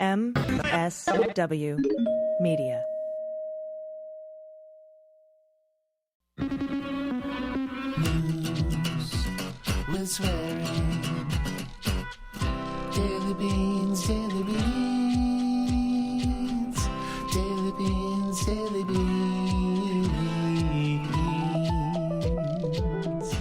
MSW Media. News with swearing. Daily beans, daily beans. Daily beans, daily beans.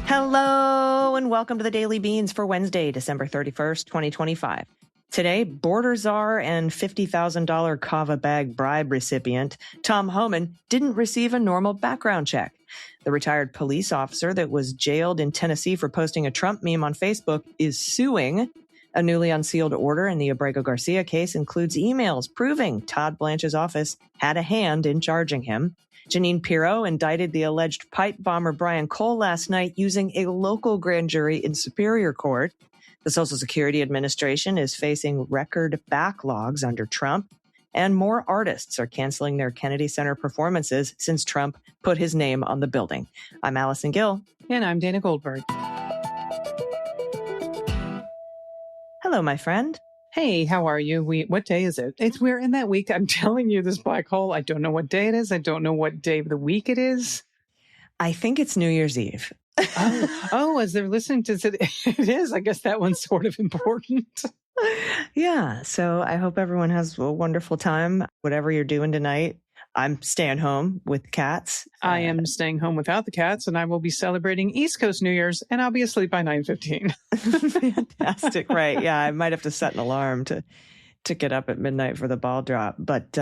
Hello and welcome to the Daily Beans for Wednesday, December 31st, 2025. Today, border czar and $50,000 kava bag bribe recipient Tom Homan didn't receive a normal background check. The retired police officer that was jailed in Tennessee for posting a Trump meme on Facebook is suing. A newly unsealed order in the Abrego Garcia case includes emails proving Todd Blanche's office had a hand in charging him. Jeanine Pirro indicted the alleged pipe bomber Brian Cole last night using a local grand jury in Superior Court. The Social Security Administration is facing record backlogs under Trump, and more artists are canceling their Kennedy Center performances since Trump put his name on the building. I'm Allison Gill. And I'm Dana Goldberg. Hello, my friend. Hey, how are you? What day is it? We're in that week. I'm telling you, this black hole. I don't know what day it is. I don't know what day of the week it is. I think it's New Year's Eve. As they're listening to it, it is. I guess that one's sort of important. Yeah. So I hope everyone has a wonderful time, whatever you're doing tonight. I'm staying home with cats. I am staying home without the cats, and I will be celebrating East Coast New Year's, and I'll be asleep by 9:15. Fantastic. Right. Yeah. I might have to set an alarm to get up at midnight for the ball drop. But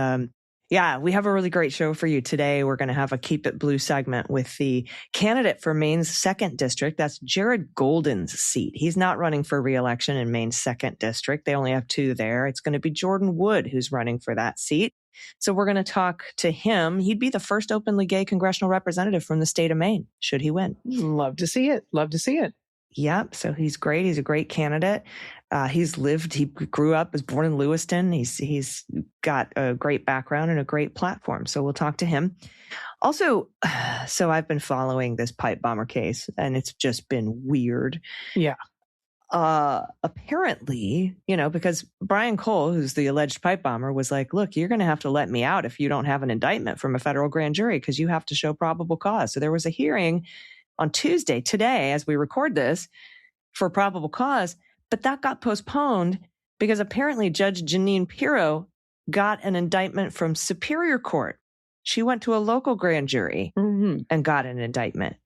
yeah, we have a really great show for you today. We're going to have a Keep It Blue segment with the candidate for Maine's 2nd District. That's Jared Golden's seat. He's not running for re-election in Maine's 2nd District. They only have 2 there. It's going to be Jordan Wood who's running for that seat. So we're going to talk to him. He'd be the first openly gay congressional representative from the state of Maine, should he win. Love to see it. Love to see it. Yep. So he's great. He's a great candidate. He grew up, was born in Lewiston. He's got a great background and a great platform. So we'll talk to him. Also, so I've been following this pipe bomber case and it's just been weird. Yeah. Apparently, because Brian Cole, who's the alleged pipe bomber, was like, look, you're going to have to let me out if you don't have an indictment from a federal grand jury because you have to show probable cause. So there was a hearing on Tuesday, today, as we record this, for probable cause, but that got postponed because apparently Judge Jeanine Pirro got an indictment from Superior Court. She went to a local grand jury and got an indictment.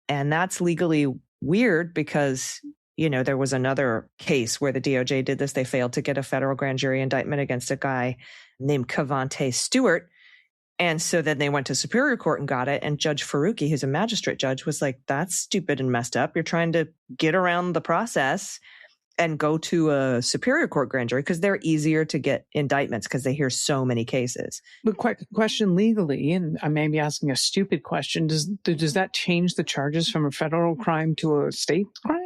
And that's legally weird because, there was another case where the DOJ did this. They failed to get a federal grand jury indictment against a guy named Cavante Stewart. And so then they went to Superior Court and got it. And Judge Faruqi, who's a magistrate judge, was like, that's stupid and messed up. You're trying to get around the process and go to a Superior Court grand jury because they're easier to get indictments because they hear so many cases. But question legally, and I may be asking a stupid question, does that change the charges from a federal crime to a state crime?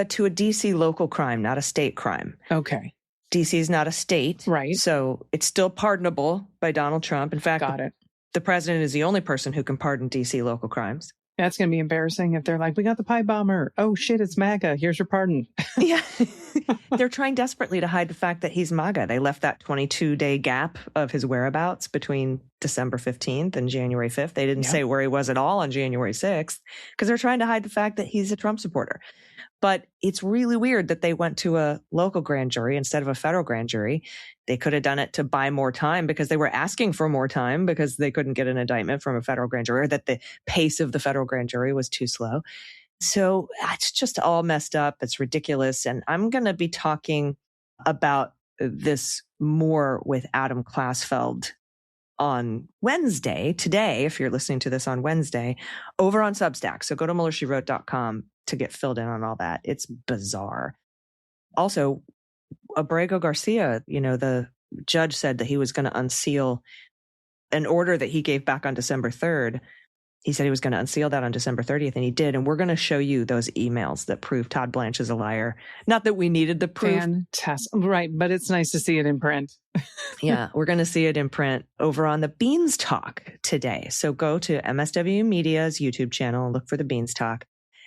To a D.C. local crime, not a state crime. Okay. D.C. is not a state. Right. So it's still pardonable by Donald Trump. In fact, the president is the only person who can pardon D.C. local crimes. That's going to be embarrassing if they're like, we got the pipe bomber. Oh, shit, it's MAGA. Here's your pardon. Yeah. They're trying desperately to hide the fact that he's MAGA. They left that 22-day gap of his whereabouts between December 15th and January 5th. They didn't say where he was at all on January 6th because they're trying to hide the fact that he's a Trump supporter. But it's really weird that they went to a local grand jury instead of a federal grand jury. They could have done it to buy more time because they were asking for more time because they couldn't get an indictment from a federal grand jury, or that the pace of the federal grand jury was too slow. So it's just all messed up. It's ridiculous. And I'm going to be talking about this more with Adam Klasfeld on Wednesday, today, if you're listening to this on Wednesday, over on Substack. So go to MullerSheWrote.com to get filled in on all that. It's bizarre. Also, Abrego Garcia, the judge said that he was going to unseal an order that he gave back on December 3rd. He said he was going to unseal that on December 30th, and he did. And we're going to show you those emails that prove Todd Blanche is a liar. Not that we needed the proof. Fantastic. Right, but it's nice to see it in print. Yeah, we're going to see it in print over on the Beans Talk today. So go to MSW Media's YouTube channel and look for the Beans Talk,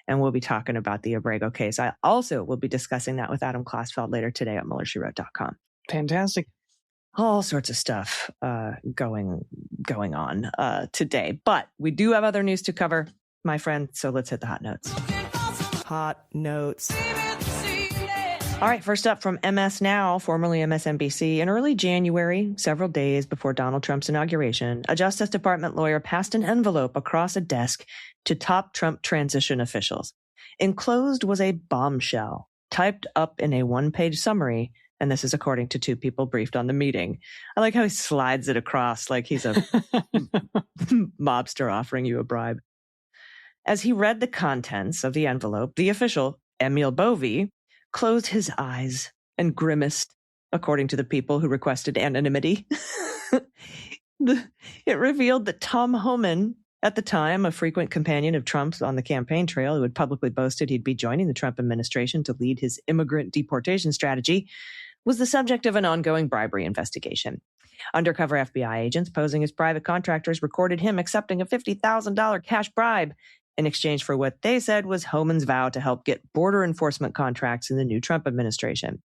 and we'll be talking about the Abrego case. I also will be discussing that with Adam Klasfeld later today at MullerSheWrote.com. Fantastic. All sorts of stuff going on today. But we do have other news to cover, my friend, so let's hit the hot notes. Hot notes. All right, first up from MS Now, formerly MSNBC. In early January, several days before Donald Trump's inauguration, a Justice Department lawyer passed an envelope across a desk to top Trump transition officials. Enclosed was a bombshell, typed up in a one-page summary, and this is according to two people briefed on the meeting. I like how he slides it across like he's a mobster offering you a bribe. As he read the contents of the envelope, the official, Emil Bovee, closed his eyes and grimaced, according to the people who requested anonymity. It revealed that Tom Homan, at the time a frequent companion of Trump's on the campaign trail, who had publicly boasted he'd be joining the Trump administration to lead his immigrant deportation strategy, was the subject of an ongoing bribery investigation. Undercover FBI agents posing as private contractors recorded him accepting a $50,000 cash bribe in exchange for what they said was Homan's vow to help get border enforcement contracts in the new Trump administration.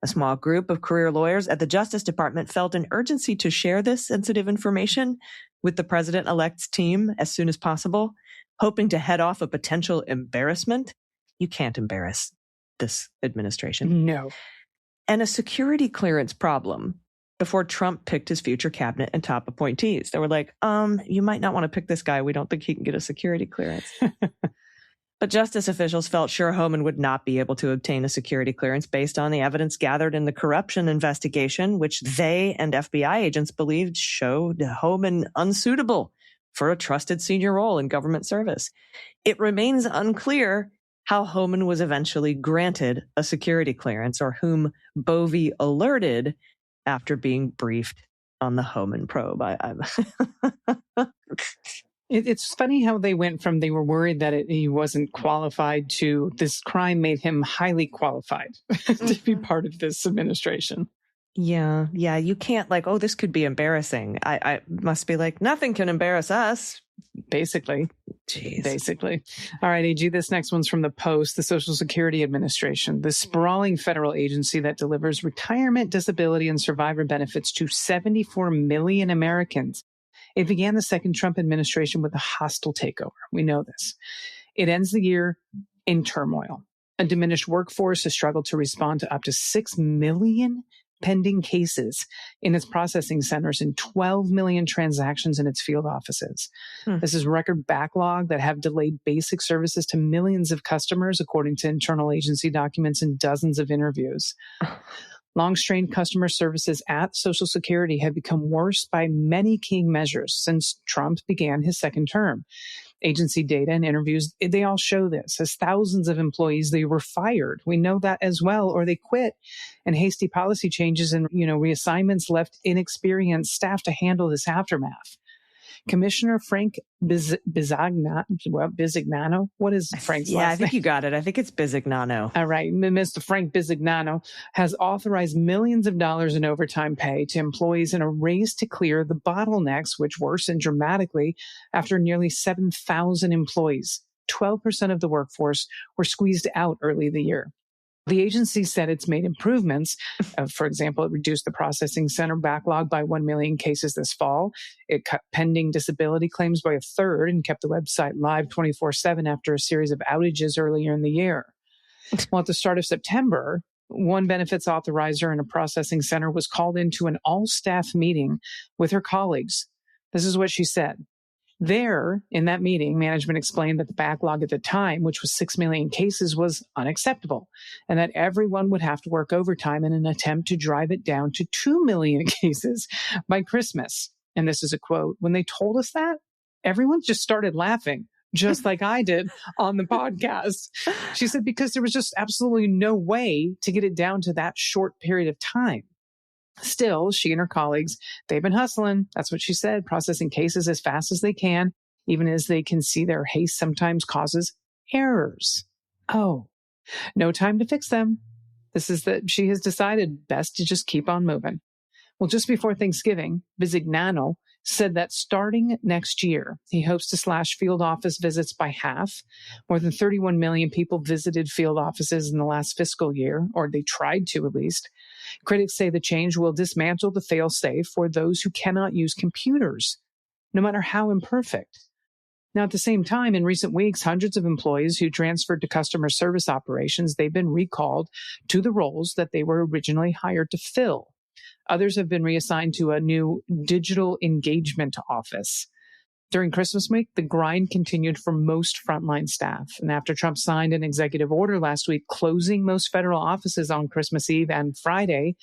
A small group of career lawyers at the Justice Department felt an urgency to share this sensitive information with the president-elect's team as soon as possible, hoping to head off a potential embarrassment. You can't embarrass this administration. No. And a security clearance problem before Trump picked his future cabinet and top appointees. They were like, you might not want to pick this guy. We don't think he can get a security clearance. But justice officials felt sure Homan would not be able to obtain a security clearance based on the evidence gathered in the corruption investigation, which they and FBI agents believed showed Homan unsuitable for a trusted senior role in government service. It remains unclear how Homan was eventually granted a security clearance or whom Bovee alerted after being briefed on the Homan probe. It's funny how they went from they were worried that he wasn't qualified to this crime made him highly qualified to be part of this administration. Yeah. You can't this could be embarrassing. I must be like, nothing can embarrass us. Basically. Jeez. Basically. All right, AG, this next one's from the Post, the Social Security Administration, the sprawling federal agency that delivers retirement, disability, and survivor benefits to 74 million Americans. It began the second Trump administration with a hostile takeover. We know this. It ends the year in turmoil. A diminished workforce has struggled to respond to up to 6 million pending cases in its processing centers and 12 million transactions in its field offices. This is record backlog that have delayed basic services to millions of customers, according to internal agency documents and dozens of interviews. Long-strained customer services at Social Security have become worse by many key measures since Trump began his second term. Agency data and interviews, they all show this. As thousands of employees, they were fired. We know that as well, or they quit. And hasty policy changes and, reassignments left inexperienced staff to handle this aftermath. Commissioner Frank Bisignano, what is Frank's last name? Yeah, I think you got it. I think it's Bisignano. All right. Mr. Frank Bisignano has authorized millions of dollars in overtime pay to employees in a race to clear the bottlenecks, which worsened dramatically after nearly 7,000 employees, 12% of the workforce, were squeezed out early the year. The agency said it's made improvements. For example, it reduced the processing center backlog by 1 million cases this fall. It cut pending disability claims by a third and kept the website live 24/7 after a series of outages earlier in the year. Well, at the start of September, one benefits authorizer in a processing center was called into an all-staff meeting with her colleagues. This is what she said. There, in that meeting, management explained that the backlog at the time, which was 6 million cases, was unacceptable, and that everyone would have to work overtime in an attempt to drive it down to 2 million cases by Christmas. And this is a quote. When they told us that, everyone just started laughing, just like I did on the podcast. She said, because there was just absolutely no way to get it down to that short period of time. Still, she and her colleagues, they've been hustling. That's what she said, processing cases as fast as they can, even as they can see their haste sometimes causes errors. Oh, no time to fix them. This is that she has decided best to just keep on moving. Well, just before Thanksgiving, Bisignano said that starting next year, he hopes to slash field office visits by half. More than 31 million people visited field offices in the last fiscal year, or they tried to at least. Critics say the change will dismantle the fail-safe for those who cannot use computers, no matter how imperfect. Now, at the same time, in recent weeks, hundreds of employees who transferred to customer service operations, they've been recalled to the roles that they were originally hired to fill. Others have been reassigned to a new digital engagement office. During Christmas week, the grind continued for most frontline staff. And after Trump signed an executive order last week closing most federal offices on Christmas Eve and Friday,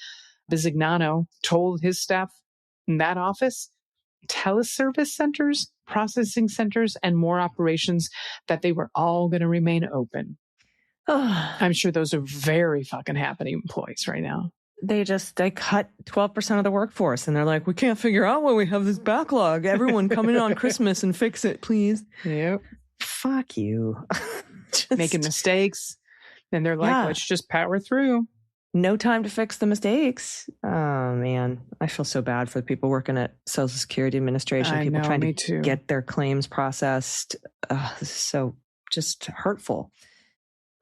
Bisignano told his staff in that office, teleservice centers, processing centers, and more operations that they were all going to remain open. I'm sure those are very fucking happy employees right now. They cut 12% of the workforce and they're like, we can't figure out why we have this backlog. Everyone come in on Christmas and fix it, please. Yep. Fuck you. Making mistakes. And they're like, let's just power through. No time to fix the mistakes. Oh, man. I feel so bad for the people working at Social Security Administration. People trying to get their claims processed. This is so just hurtful.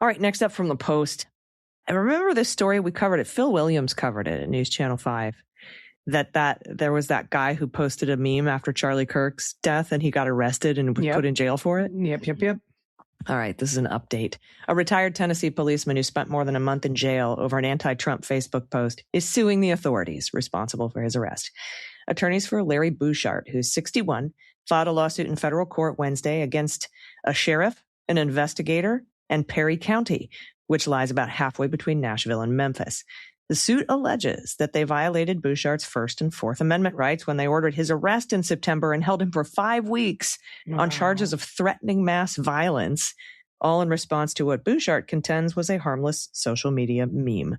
All right, next up from the Post. I remember this story, we covered it. Phil Williams covered it at News Channel 5. That there was that guy who posted a meme after Charlie Kirk's death and he got arrested and was put in jail for it. Yep. All right, this is an update. A retired Tennessee policeman who spent more than a month in jail over an anti-Trump Facebook post is suing the authorities responsible for his arrest. Attorneys for Larry Bouchard, who's 61, filed a lawsuit in federal court Wednesday against a sheriff, an investigator, and Perry County, which lies about halfway between Nashville and Memphis. The suit alleges that they violated Bouchard's First and Fourth Amendment rights when they ordered his arrest in September and held him for 5 weeks on charges of threatening mass violence, all in response to what Bouchard contends was a harmless social media meme.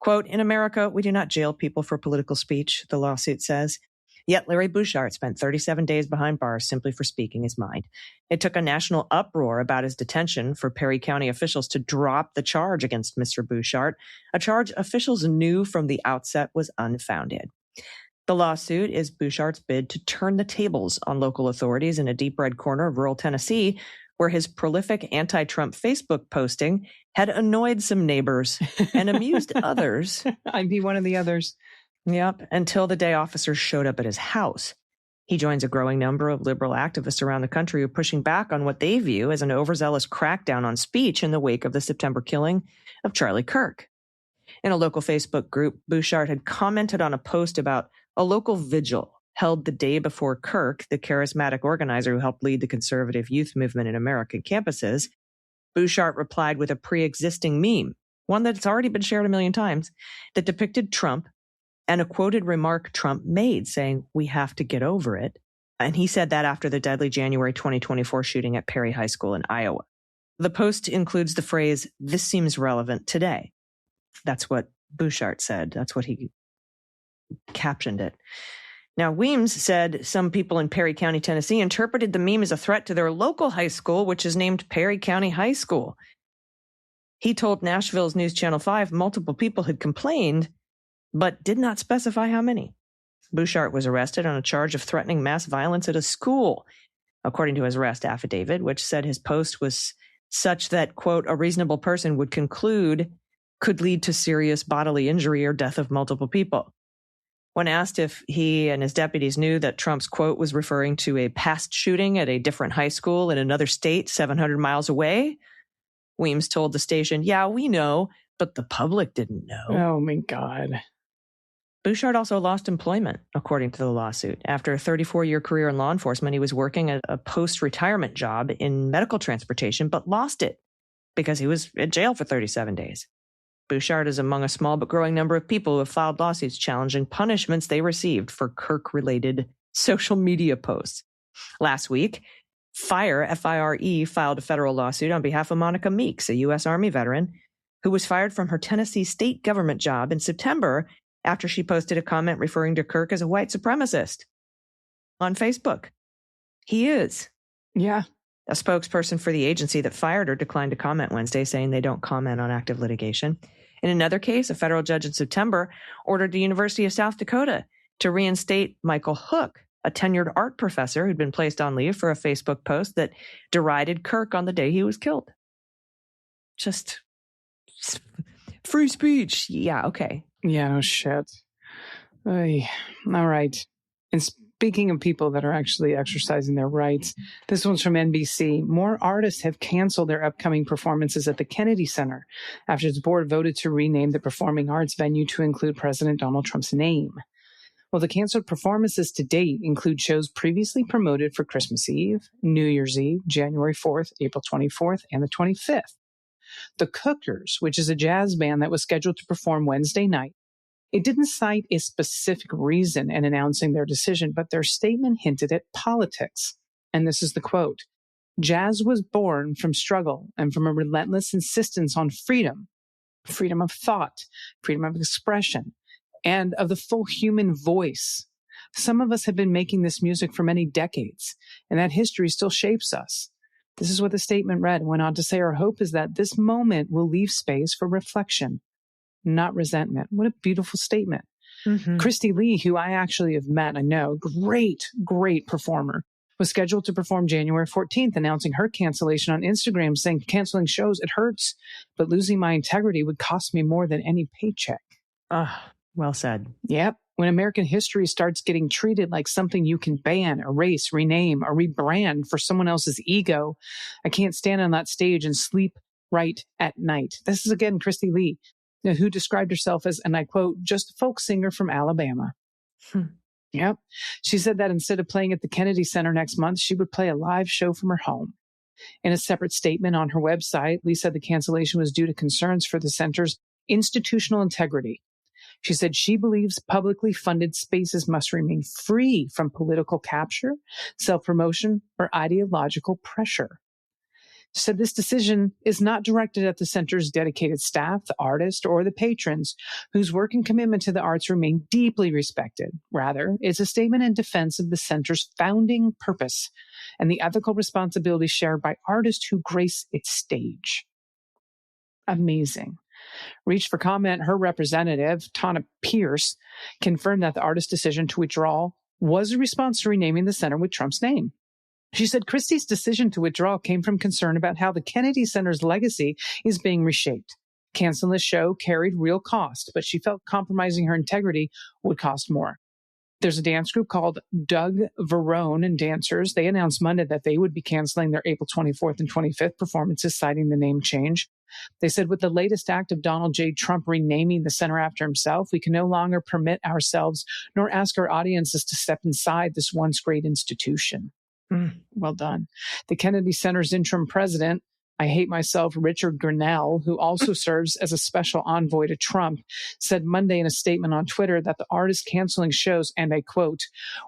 Quote, in America, we do not jail people for political speech, the lawsuit says. Yet Larry Bouchard spent 37 days behind bars simply for speaking his mind. It took a national uproar about his detention for Perry County officials to drop the charge against Mr. Bouchard, a charge officials knew from the outset was unfounded. The lawsuit is Bouchard's bid to turn the tables on local authorities in a deep red corner of rural Tennessee, where his prolific anti-Trump Facebook posting had annoyed some neighbors and amused others. I'd be one of the others. Yep, until the day officers showed up at his house. He joins a growing number of liberal activists around the country who are pushing back on what they view as an overzealous crackdown on speech in the wake of the September killing of Charlie Kirk. In a local Facebook group, Bouchard had commented on a post about a local vigil held the day before Kirk, the charismatic organizer who helped lead the conservative youth movement in American campuses. Bouchard replied with a pre-existing meme, one that's already been shared a million times, that depicted Trump and a quoted remark Trump made saying, we have to get over it. And he said that after the deadly January 2024 shooting at Perry High School in Iowa. The post includes the phrase, this seems relevant today. That's what Bouchard said. That's what he captioned it. Now, Weems said some people in Perry County, Tennessee, interpreted the meme as a threat to their local high school, which is named Perry County High School. He told Nashville's News Channel 5 multiple people had complained, but did not specify how many. Bouchard was arrested on a charge of threatening mass violence at a school, according to his arrest affidavit, which said his post was such that, quote, a reasonable person would conclude could lead to serious bodily injury or death of multiple people. When asked if he and his deputies knew that Trump's quote was referring to a past shooting at a different high school in another state 700 miles away, Weems told the station, yeah, we know, but the public didn't know. Oh, my God. Bouchard also lost employment, according to the lawsuit. After a 34-year career in law enforcement, he was working at a post-retirement job in medical transportation, but lost it because he was in jail for 37 days. Bouchard is among a small but growing number of people who have filed lawsuits challenging punishments they received for Kirk-related social media posts. Last week, FIRE, F-I-R-E, filed a federal lawsuit on behalf of Monica Meeks, a U.S. Army veteran, who was fired from her Tennessee state government job in September after she posted a comment referring to Kirk as a white supremacist on Facebook. He is. Yeah. A spokesperson for the agency that fired her declined to comment Wednesday, saying they don't comment on active litigation. In another case, a federal judge in September ordered the University of South Dakota to reinstate Michael Hook, a tenured art professor who'd been placed on leave for a Facebook post that derided Kirk on the day he was killed. Just free speech. Yeah, okay. Yeah, no shit. Ay, all right. And speaking of people that are actually exercising their rights, this one's from NBC. More artists have canceled their upcoming performances at the Kennedy Center after its board voted to rename the performing arts venue to include President Donald Trump's name. Well, the canceled performances to date include shows previously promoted for Christmas Eve, New Year's Eve, January 4th, April 24th, and the 25th. The Cookers, which is a jazz band that was scheduled to perform Wednesday night, it didn't cite a specific reason in announcing their decision, but their statement hinted at politics. And this is the quote: "Jazz was born from struggle and from a relentless insistence on freedom, freedom of thought, freedom of expression, and of the full human voice. Some of us have been making this music for many decades, and that history still shapes us." This is what the statement read and went on to say, "Our hope is that this moment will leave space for reflection, not resentment." What a beautiful statement. Mm-hmm. Christy Lee, who I actually have met, I know, great performer, was scheduled to perform January 14th, announcing her cancellation on Instagram, saying, "Canceling shows, it hurts, but losing my integrity would cost me more than any paycheck." Well said. Yep. When American history starts getting treated like something you can ban, erase, rename, or rebrand for someone else's ego, I can't stand on that stage and sleep right at night. This is, again, Christy Lee, who described herself as, and I quote, "just a folk singer from Alabama." Yep. She said that instead of playing at the Kennedy Center next month, she would play a live show from her home. In a separate statement on her website, Lee said the cancellation was due to concerns for the center's institutional integrity. She said she believes publicly funded spaces must remain free from political capture, self-promotion, or ideological pressure. She said this decision is not directed at the center's dedicated staff, the artists, or the patrons whose work and commitment to the arts remain deeply respected. Rather, it's a statement in defense of the center's founding purpose and the ethical responsibility shared by artists who grace its stage. Amazing. Reached for comment, her representative, Tana Pierce, confirmed that the artist's decision to withdraw was a response to renaming the center with Trump's name. She said Christie's decision to withdraw came from concern about how the Kennedy Center's legacy is being reshaped. Canceling the show carried real cost, but she felt compromising her integrity would cost more. There's a dance group called Doug Verone and Dancers. They announced Monday that they would be canceling their April 24th and 25th performances, citing the name change. They said, with the latest act of Donald J. Trump renaming the center after himself, we can no longer permit ourselves nor ask our audiences to step inside this once great institution. Well done. The Kennedy Center's interim president, I hate myself, Richard Grinnell, who also serves as a special envoy to Trump, said Monday in a statement on Twitter that the artists canceling shows, and I quote,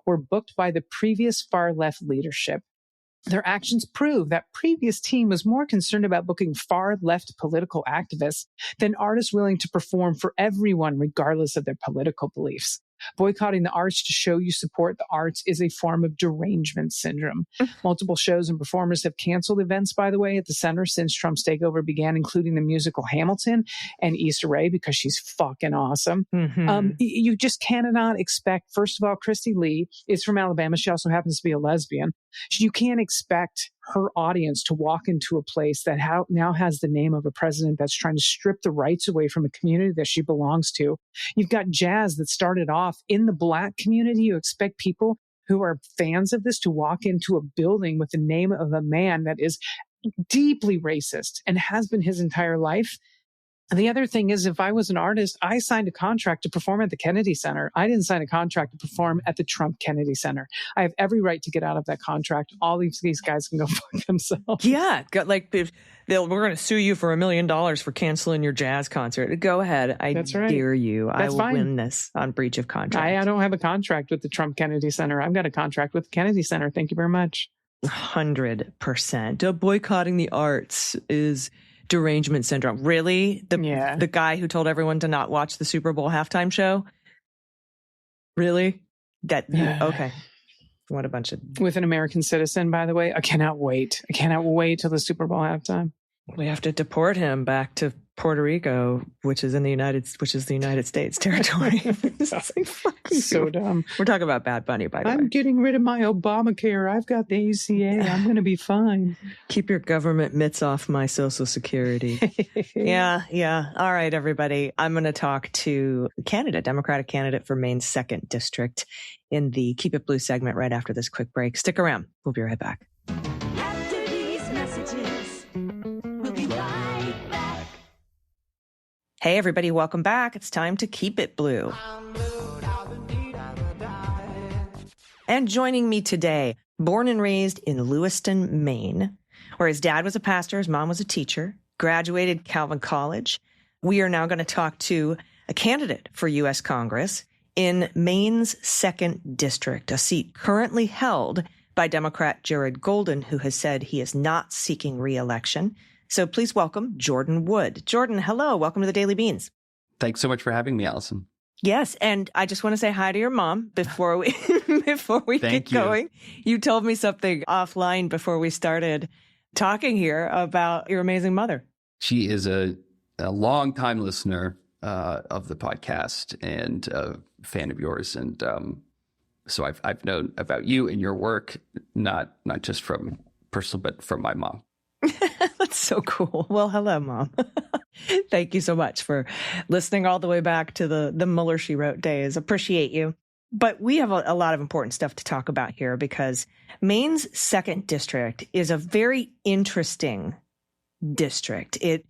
were booked by the previous far-left leadership. Their actions prove that previous team was more concerned about booking far-left political activists than artists willing to perform for everyone, regardless of their political beliefs. Boycotting the arts to show you support the arts is a form of derangement syndrome. Multiple shows and performers have canceled events, by the way, at the center since Trump's takeover began, including the musical Hamilton and Issa Rae, because she's fucking awesome. You just cannot expect, first of all, Christy Lee is from Alabama. She also happens to be a lesbian. You can't expect her audience to walk into a place that now has the name of a president that's trying to strip the rights away from a community that she belongs to. You've got jazz that started off in the Black community. You expect people who are fans of this to walk into a building with the name of a man that is deeply racist and has been his entire life. And the other thing is, if I was an artist, I signed a contract to perform at the Kennedy Center. I didn't sign a contract to perform at the Trump Kennedy Center. I have every right to get out of that contract. All these guys can go fuck themselves. Yeah. We're going to sue you for $1 million for canceling your jazz concert. Go ahead. That's right. Dare you. That's I will fine. win this on breach of contract. I don't have a contract with the Trump Kennedy Center. I've got a contract with the Kennedy Center. Thank you very much. 100%. Boycotting the arts is derangement syndrome. Really? The guy who told everyone to not watch the Super Bowl halftime show? Really? Okay. What a bunch of... With an American citizen, by the way. I cannot wait. till the Super Bowl halftime. We have to deport him back to Puerto Rico, which is the United States territory. It's like, fucking So dumb. We're talking about Bad Bunny, by the way. I'm getting rid of my Obamacare. I've got the ACA. I'm going to be fine. Keep your government mitts off my Social Security. Yeah. All right, everybody. I'm going to talk to Democratic candidate for Maine's 2nd District in the Keep It Blue segment right after this quick break. Stick around. We'll be right back. After these messages, we'll be right back. Hey, everybody. Welcome back. It's time to Keep It Blue. And joining me today, born and raised in Lewiston, Maine, where his dad was a pastor, his mom was a teacher, graduated Calvin College. We are now going to talk to a candidate for U.S. Congress in Maine's 2nd District, a seat currently held by Democrat Jared Golden, who has said he is not seeking re-election. So please welcome Jordan Wood. Jordan, hello. Welcome to the Daily Beans. Thanks so much for having me, Allison. Yes, and I just want to say hi to your mom before we get going. You told me something offline before we started talking here about your amazing mother. She is a long-time listener of the podcast and a fan of yours, and so I've known about you and your work, not just from personal, but from my mom. That's so cool. Well, hello, Mom. Thank you so much for listening all the way back to the Mueller, She Wrote days. Appreciate you. But we have a lot of important stuff to talk about here because Maine's 2nd District is a very interesting district. It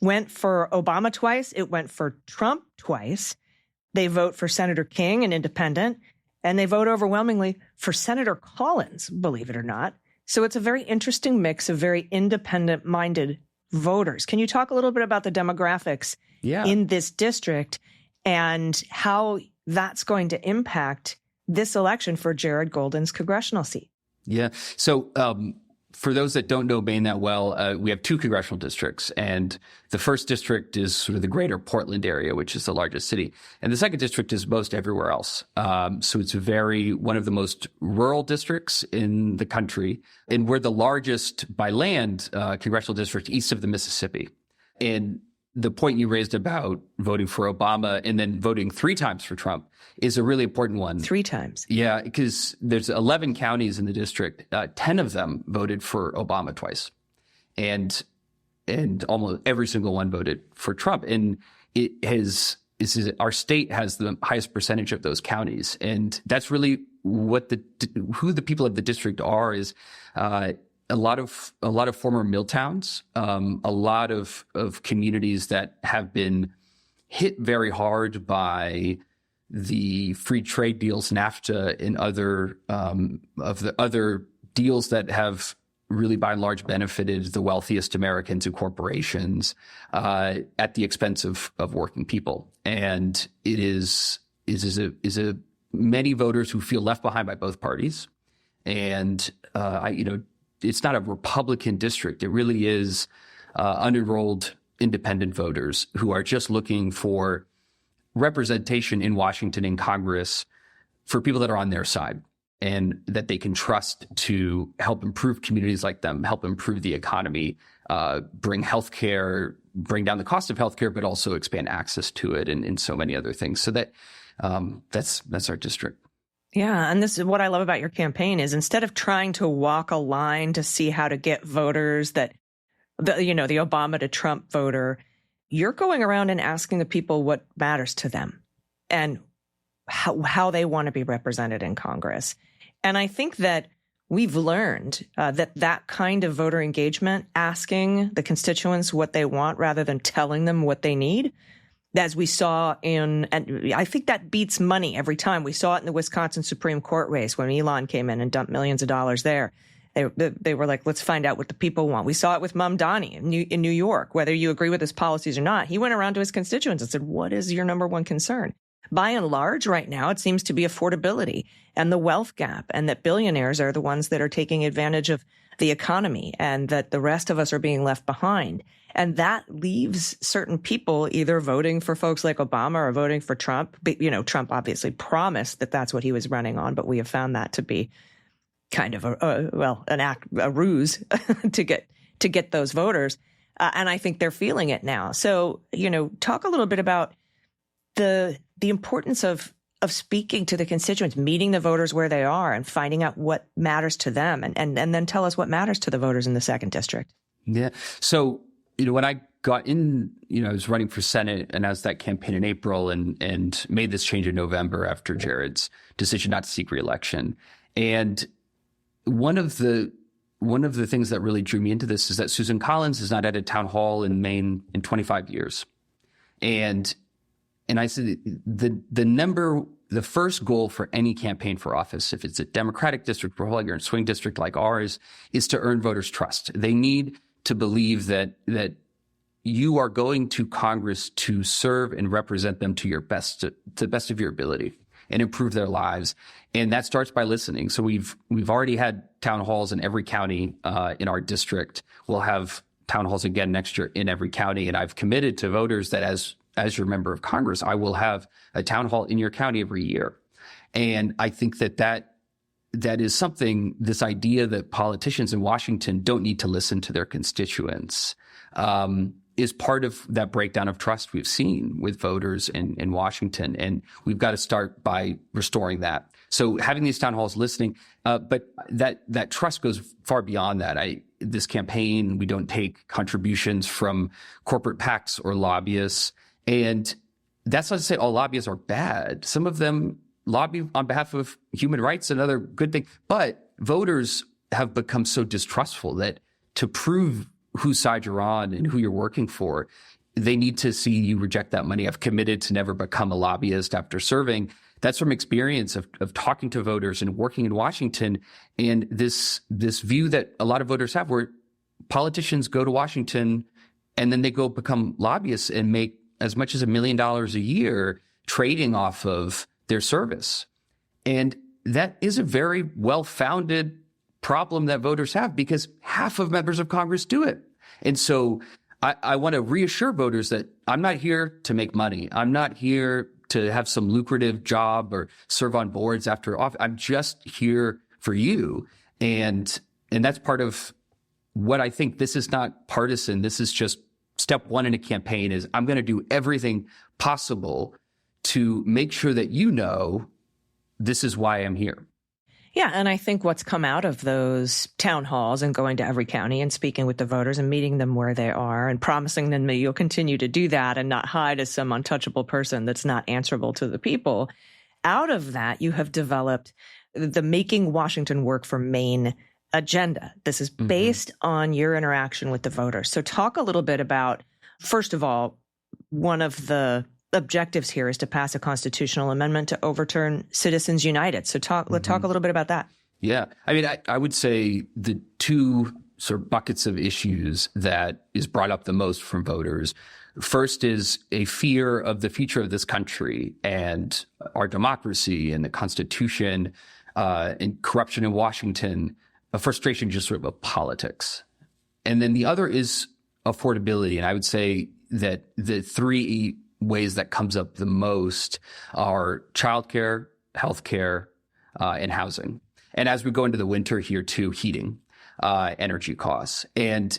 went for Obama twice. It went for Trump twice. They vote for Senator King, an independent, and they vote overwhelmingly for Senator Collins, believe it or not. So it's a very interesting mix of very independent-minded voters. Can you talk a little bit about the demographics in this district and how that's going to impact this election for Jared Golden's congressional seat? Yeah. So for those that don't know Maine that well, we have 2 congressional districts, and the 1st district is sort of the greater Portland area, which is the largest city. And the 2nd district is most everywhere else. So it's one of the most rural districts in the country. And we're the largest by land congressional district east of the Mississippi. And the point you raised about voting for Obama and then voting 3 times for Trump is a really important one. 3 times. Yeah, because there's 11 counties in the district. 10 of them voted for Obama twice. And almost every single one voted for Trump. And our state has the highest percentage of those counties. And that's really who the people of the district are is a lot of former mill towns, a lot of communities that have been hit very hard by the free trade deals, NAFTA, and other of the other deals that have really by and large benefited the wealthiest Americans and corporations at the expense of working people. And it is many voters who feel left behind by both parties. And it's not a Republican district. It really is unenrolled independent voters who are just looking for representation in Washington and Congress for people that are on their side and that they can trust to help improve communities like them, help improve the economy, bring healthcare, bring down the cost of healthcare, but also expand access to it and so many other things. So that's our district. Yeah. And this is what I love about your campaign is instead of trying to walk a line to see how to get voters the Obama to Trump voter, you're going around and asking the people what matters to them and how they want to be represented in Congress. And I think that we've learned that kind of voter engagement, asking the constituents what they want rather than telling them what they need, as we saw and I think that beats money every time. We saw it in the Wisconsin Supreme Court race when Elon came in and dumped millions of dollars there. They were like, let's find out what the people want. We saw it with Mamdani in New York. Whether you agree with his policies or not, he went around to his constituents and said, what is your number one concern? By and large, right now, it seems to be affordability and the wealth gap, and that billionaires are the ones that are taking advantage of the economy and that the rest of us are being left behind. And that leaves certain people either voting for folks like Obama or voting for Trump. But, Trump obviously promised that that's what he was running on, but we have found that to be kind of a ruse to get those voters. And I think they're feeling it now. So, talk a little bit about the importance of speaking to the constituents, meeting the voters where they are and finding out what matters to them, and then tell us what matters to the voters in the 2nd District. Yeah. So, when I got in, I was running for Senate and announced that campaign in April and made this change in November after Jared's decision not to seek reelection. And one of the things that really drew me into this is that Susan Collins has not had a town hall in Maine in 25 years. And I said the first goal for any campaign for office, if it's a Democratic district, Republican, or a swing district like ours, is to earn voters' trust. They need to believe that you are going to Congress to serve and represent them to the best of your ability and improve their lives. And that starts by listening. So we've already had town halls in every county in our district. We'll have town halls again next year in every county. And I've committed to voters that as your member of Congress, I will have a town hall in your county every year. And I think that is something, this idea that politicians in Washington don't need to listen to their constituents, is part of that breakdown of trust we've seen with voters in Washington. And we've got to start by restoring that. So having these town halls, listening, but that trust goes far beyond that. This campaign, we don't take contributions from corporate PACs or lobbyists. And that's not to say all lobbyists are bad. Some of them lobby on behalf of human rights, another good thing. But voters have become so distrustful that to prove whose side you're on and who you're working for, they need to see you reject that money. I've committed to never become a lobbyist after serving. That's from experience of talking to voters and working in Washington. And this view that a lot of voters have where politicians go to Washington and then they go become lobbyists and make as much as $1 million a year trading off of their service. And that is a very well-founded problem that voters have because half of members of Congress do it. And so I want to reassure voters that I'm not here to make money. I'm not here to have some lucrative job or serve on boards after off. I'm just here for you. And that's part of what I think. This is not partisan. This is just step one in a campaign is I'm going to do everything possible to make sure that this is why I'm here. Yeah, and I think what's come out of those town halls and going to every county and speaking with the voters and meeting them where they are and promising them that you'll continue to do that and not hide as some untouchable person that's not answerable to the people. Out of that, you have developed the Making Washington Work for Maine agenda. This is based on your interaction with the voters. So talk a little bit about, first of all, one of the objectives here is to pass a constitutional amendment to overturn Citizens United. So let's talk a little bit about that. Yeah. I mean, I would say the two sort of buckets of issues that is brought up the most from voters. First is a fear of the future of this country and our democracy and the Constitution and corruption in Washington, a frustration just sort of politics. And then the other is affordability. And I would say that the three ways that comes up the most are childcare, healthcare, and housing. And as we go into the winter here too, heating, energy costs. And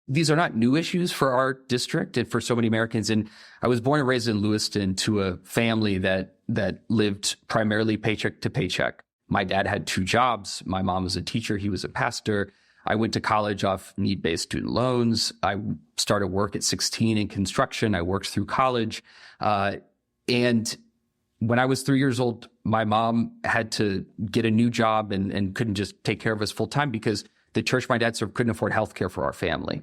these are not new issues for our district and for so many Americans. And I was born and raised in Lewiston to a family that lived primarily paycheck to paycheck. My dad had 2 jobs. My mom was a teacher. He was a pastor. I went to college off need-based student loans. I started work at 16 in construction. I worked through college. And when I was 3 years old, my mom had to get a new job and couldn't just take care of us full time because the church my dad served couldn't afford healthcare for our family.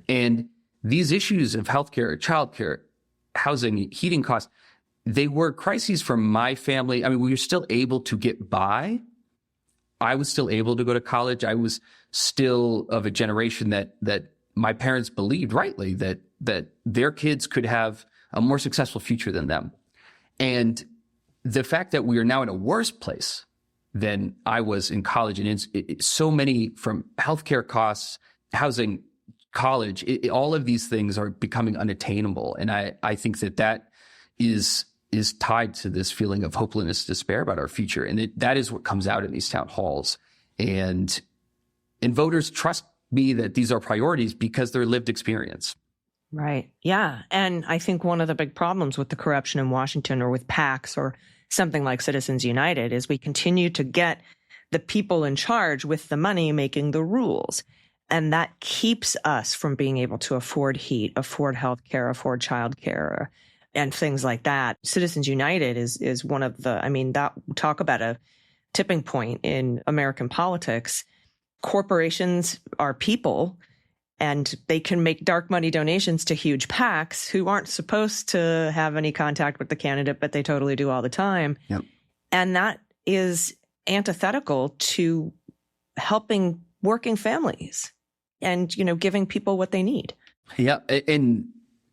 And these issues of healthcare, childcare, housing, heating costs, they were crises for my family. I mean, we were still able to get by. I was still able to go to college. I was still of a generation that my parents believed rightly that their kids could have a more successful future than them. And the fact that we are now in a worse place than I was in college, and it's so many from healthcare costs, housing, college, all of these things are becoming unattainable. And I think that is tied to this feeling of hopelessness, despair about our future. And that is what comes out in these town halls. And voters trust me that these are priorities because they're lived experience. Right. Yeah. And I think one of the big problems with the corruption in Washington or with PACs or something like Citizens United is we continue to get the people in charge with the money making the rules. And that keeps us from being able to afford heat, afford health care, afford childcare, and things like that. Citizens United is one of the, I mean, that talk about a tipping point in American politics. Corporations are people, and they can make dark money donations to huge PACs who aren't supposed to have any contact with the candidate, but they totally do all the time. Yep. And that is antithetical to helping working families and, giving people what they need. Yeah. And,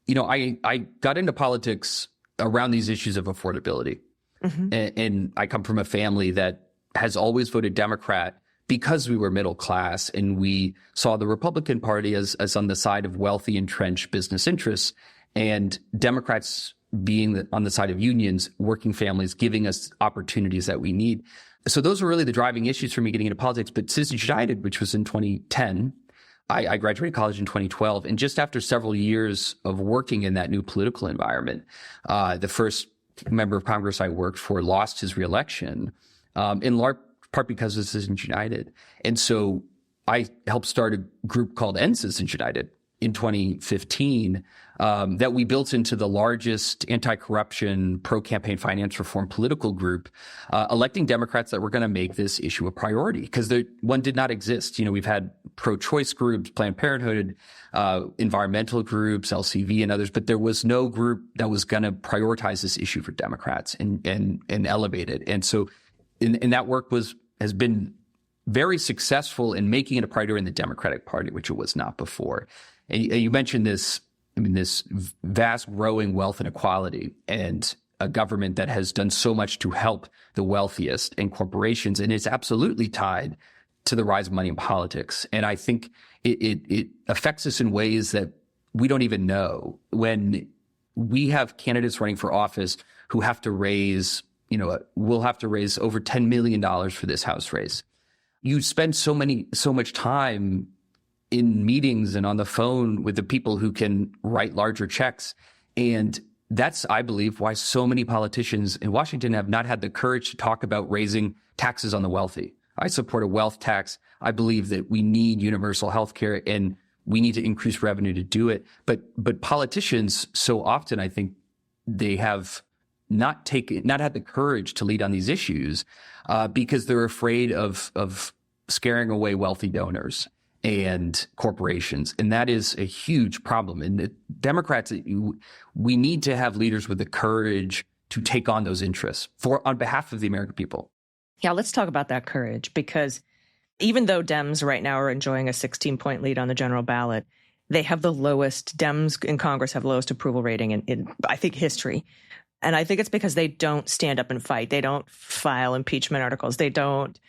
I got into politics around these issues of affordability. Mm-hmm. And I come from a family that has always voted Democrat because we were middle class and we saw the Republican Party as on the side of wealthy, entrenched business interests, and Democrats being on the side of unions, working families, giving us opportunities that we need. So those were really the driving issues for me getting into politics. But Citizens United, which was in 2010, I graduated college in 2012. And just after several years of working in that new political environment, the first member of Congress I worked for lost his reelection, in large part because of Citizens United. And so I helped start a group called End Citizens United in 2015 that we built into the largest anti-corruption, pro-campaign finance reform political group, electing Democrats that were going to make this issue a priority because one did not exist. We've had pro-choice groups, Planned Parenthood, environmental groups, LCV and others, but there was no group that was going to prioritize this issue for Democrats and elevate it. And so and that work has been very successful in making it a priority in the Democratic Party, which it was not before. And you mentioned this vast growing wealth inequality and a government that has done so much to help the wealthiest and corporations. And it's absolutely tied to the rise of money in politics. And I think it affects us in ways that we don't even know. When we have candidates running for office who have to raise, we'll have to raise over $10 million for this House race. You spend so much time in meetings and on the phone with the people who can write larger checks. And that's, I believe, why so many politicians in Washington have not had the courage to talk about raising taxes on the wealthy. I support a wealth tax. I believe that we need universal health care and we need to increase revenue to do it. But politicians so often, I think, they have not had the courage to lead on these issues because they're afraid of scaring away wealthy donors and corporations. And that is a huge problem. And the Democrats, we need to have leaders with the courage to take on those interests on behalf of the American people. Yeah, let's talk about that courage, because even though Dems right now are enjoying a 16-point lead on the general ballot, they have Dems in Congress have the lowest approval rating in I think, history. And I think it's because they don't stand up and fight. They don't file impeachment articles. They don't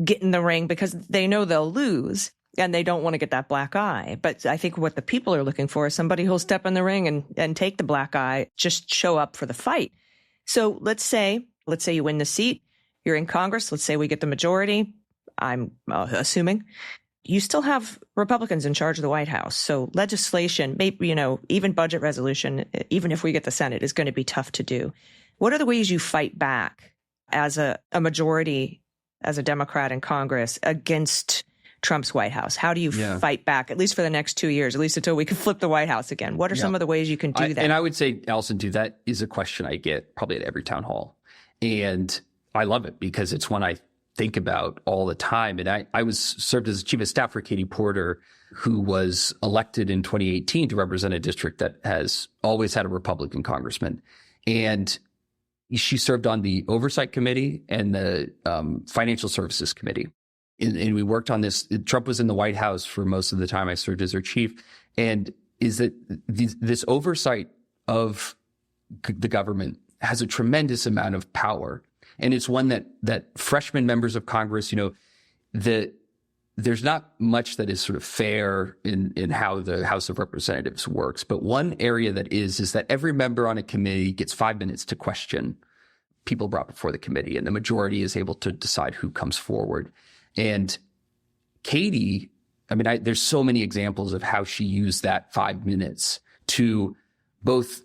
get in the ring because they know they'll lose and they don't want to get that black eye. But I think what the people are looking for is somebody who'll step in the ring and take the black eye, just show up for the fight. So let's say you win the seat, you're in Congress, let's say we get the majority, I'm assuming. You still have Republicans in charge of the White House. So legislation, maybe, even budget resolution, even if we get the Senate, is going to be tough to do. What are the ways you fight back as a majority, as a Democrat in Congress, against Trump's White House? How do you fight back, at least for the next 2 years, at least until we can flip the White House again? What are some of the ways you can do that? And I would say, Allison, too, that is a question I get probably at every town hall. And I love it because it's one I think about all the time. And I served as chief of staff for Katie Porter, who was elected in 2018 to represent a district that has always had a Republican congressman. And she served on the Oversight Committee and the Financial Services Committee. And we worked on this. Trump was in the White House for most of the time I served as their chief. And is that this oversight of the government has a tremendous amount of power. And it's one that freshman members of Congress, there's not much that is sort of fair in how the House of Representatives works. But one area that is that every member on a committee gets 5 minutes to question people brought before the committee, and the majority is able to decide who comes forward. And Katie I mean, there's so many examples of how she used that 5 minutes to both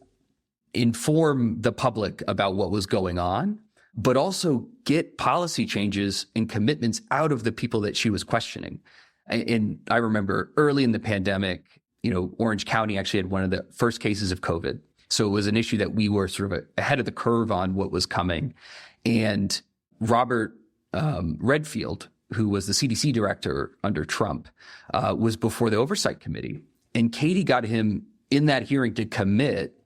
inform the public about what was going on, but also get policy changes and commitments out of the people that she was questioning. And I remember early in the pandemic, Orange County actually had one of the first cases of COVID. So it was an issue that we were sort of ahead of the curve on what was coming. And Robert Redfield, who was the CDC director under Trump, was before the Oversight Committee. And Katie got him in that hearing to commit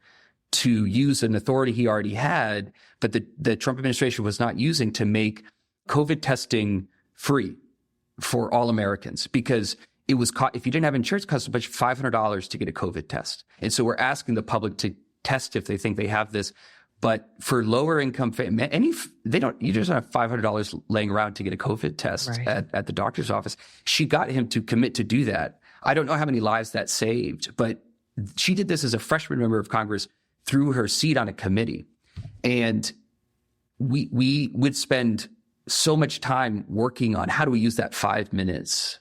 to use an authority he already had, but the Trump administration was not using, to make COVID testing free for all Americans, because it was if you didn't have insurance, it cost a bunch $500 to get a COVID test. And so we're asking the public to test if they think they have this. But for lower income families, you just don't have $500 laying around to get a COVID test at the doctor's office. She got him to commit to do that. I don't know how many lives that saved, but she did this as a freshman member of Congress through her seat on a committee. And we would spend so much time working on how do we use that 5 minutes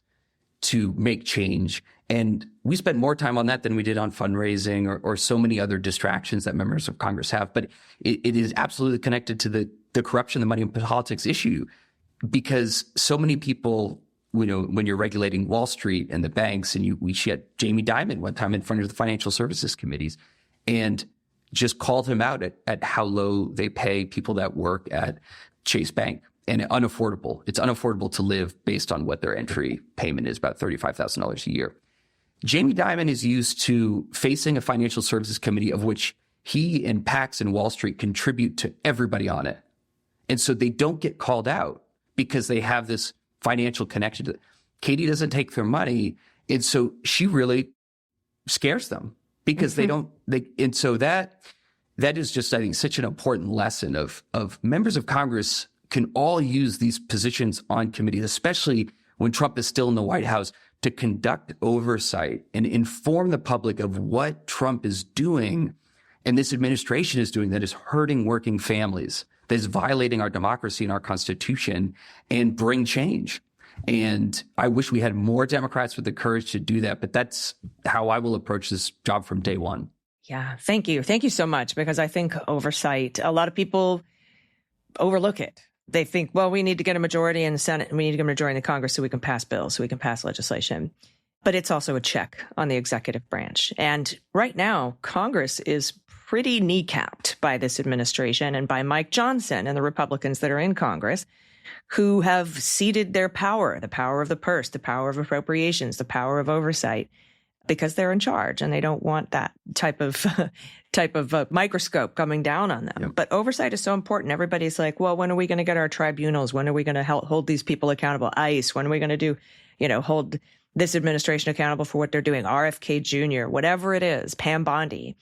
to make change. And we spent more time on that than we did on fundraising or so many other distractions that members of Congress have. But it is absolutely connected to the corruption, the money in politics issue, because so many people, when you're regulating Wall Street and the banks, and she had Jamie Dimon one time in front of the financial services committees and just called him out at how low they pay people that work at Chase Bank. And it's unaffordable to live based on what their entry payment is, about $35,000 a year. Jamie Dimon is used to facing a financial services committee of which he and Pax and Wall Street contribute to everybody on it. And so they don't get called out because they have this financial connection to it. Katie doesn't take their money. And so she really scares them because and so that is just, I think, such an important lesson of members of Congress can all use these positions on committees, especially when Trump is still in the White House, to conduct oversight and inform the public of what Trump is doing and this administration is doing that is hurting working families, that is violating our democracy and our Constitution, and bring change. And I wish we had more Democrats with the courage to do that, but that's how I will approach this job from day one. Yeah, thank you. Thank you so much, because I think oversight, a lot of people overlook it. They think, well, we need to get a majority in the Senate and we need to get a majority in the Congress so we can pass bills, so we can pass legislation. But it's also a check on the executive branch. And right now, Congress is pretty kneecapped by this administration and by Mike Johnson and the Republicans that are in Congress, who have ceded their power, the power of the purse, the power of appropriations, the power of oversight, because they're in charge and they don't want that type of microscope coming down on them. Yep. But oversight is so important. Everybody's like, well, when are we going to get our tribunals? When are we going to hold these people accountable? ICE. When are we going to hold this administration accountable for what they're doing? RFK Jr., whatever it is, Pam Bondi.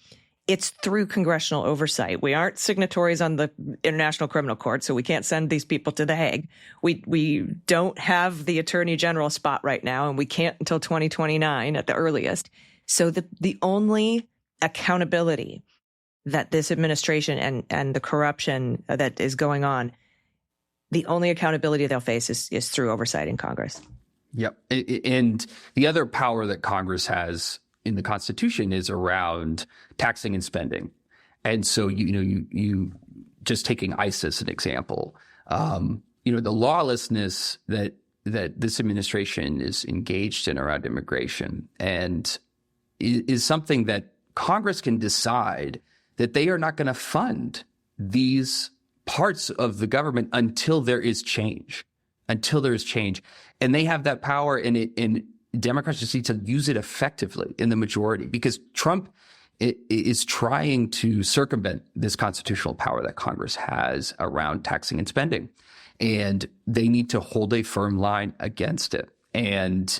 It's through congressional oversight. We aren't signatories on the International Criminal Court, so we can't send these people to The Hague. We don't have the Attorney General spot right now, and we can't until 2029 at the earliest. So the only accountability that this administration and the corruption that is going on, the only accountability they'll face is through oversight in Congress. Yep. And the other power that Congress has in the Constitution is around taxing and spending. And so, you just taking ICE as an example, the lawlessness that this administration is engaged in around immigration and is something that Congress can decide that they are not going to fund these parts of the government until there is change. And they have that power, and Democrats just need to use it effectively in the majority, because Trump is trying to circumvent this constitutional power that Congress has around taxing and spending. And they need to hold a firm line against it. And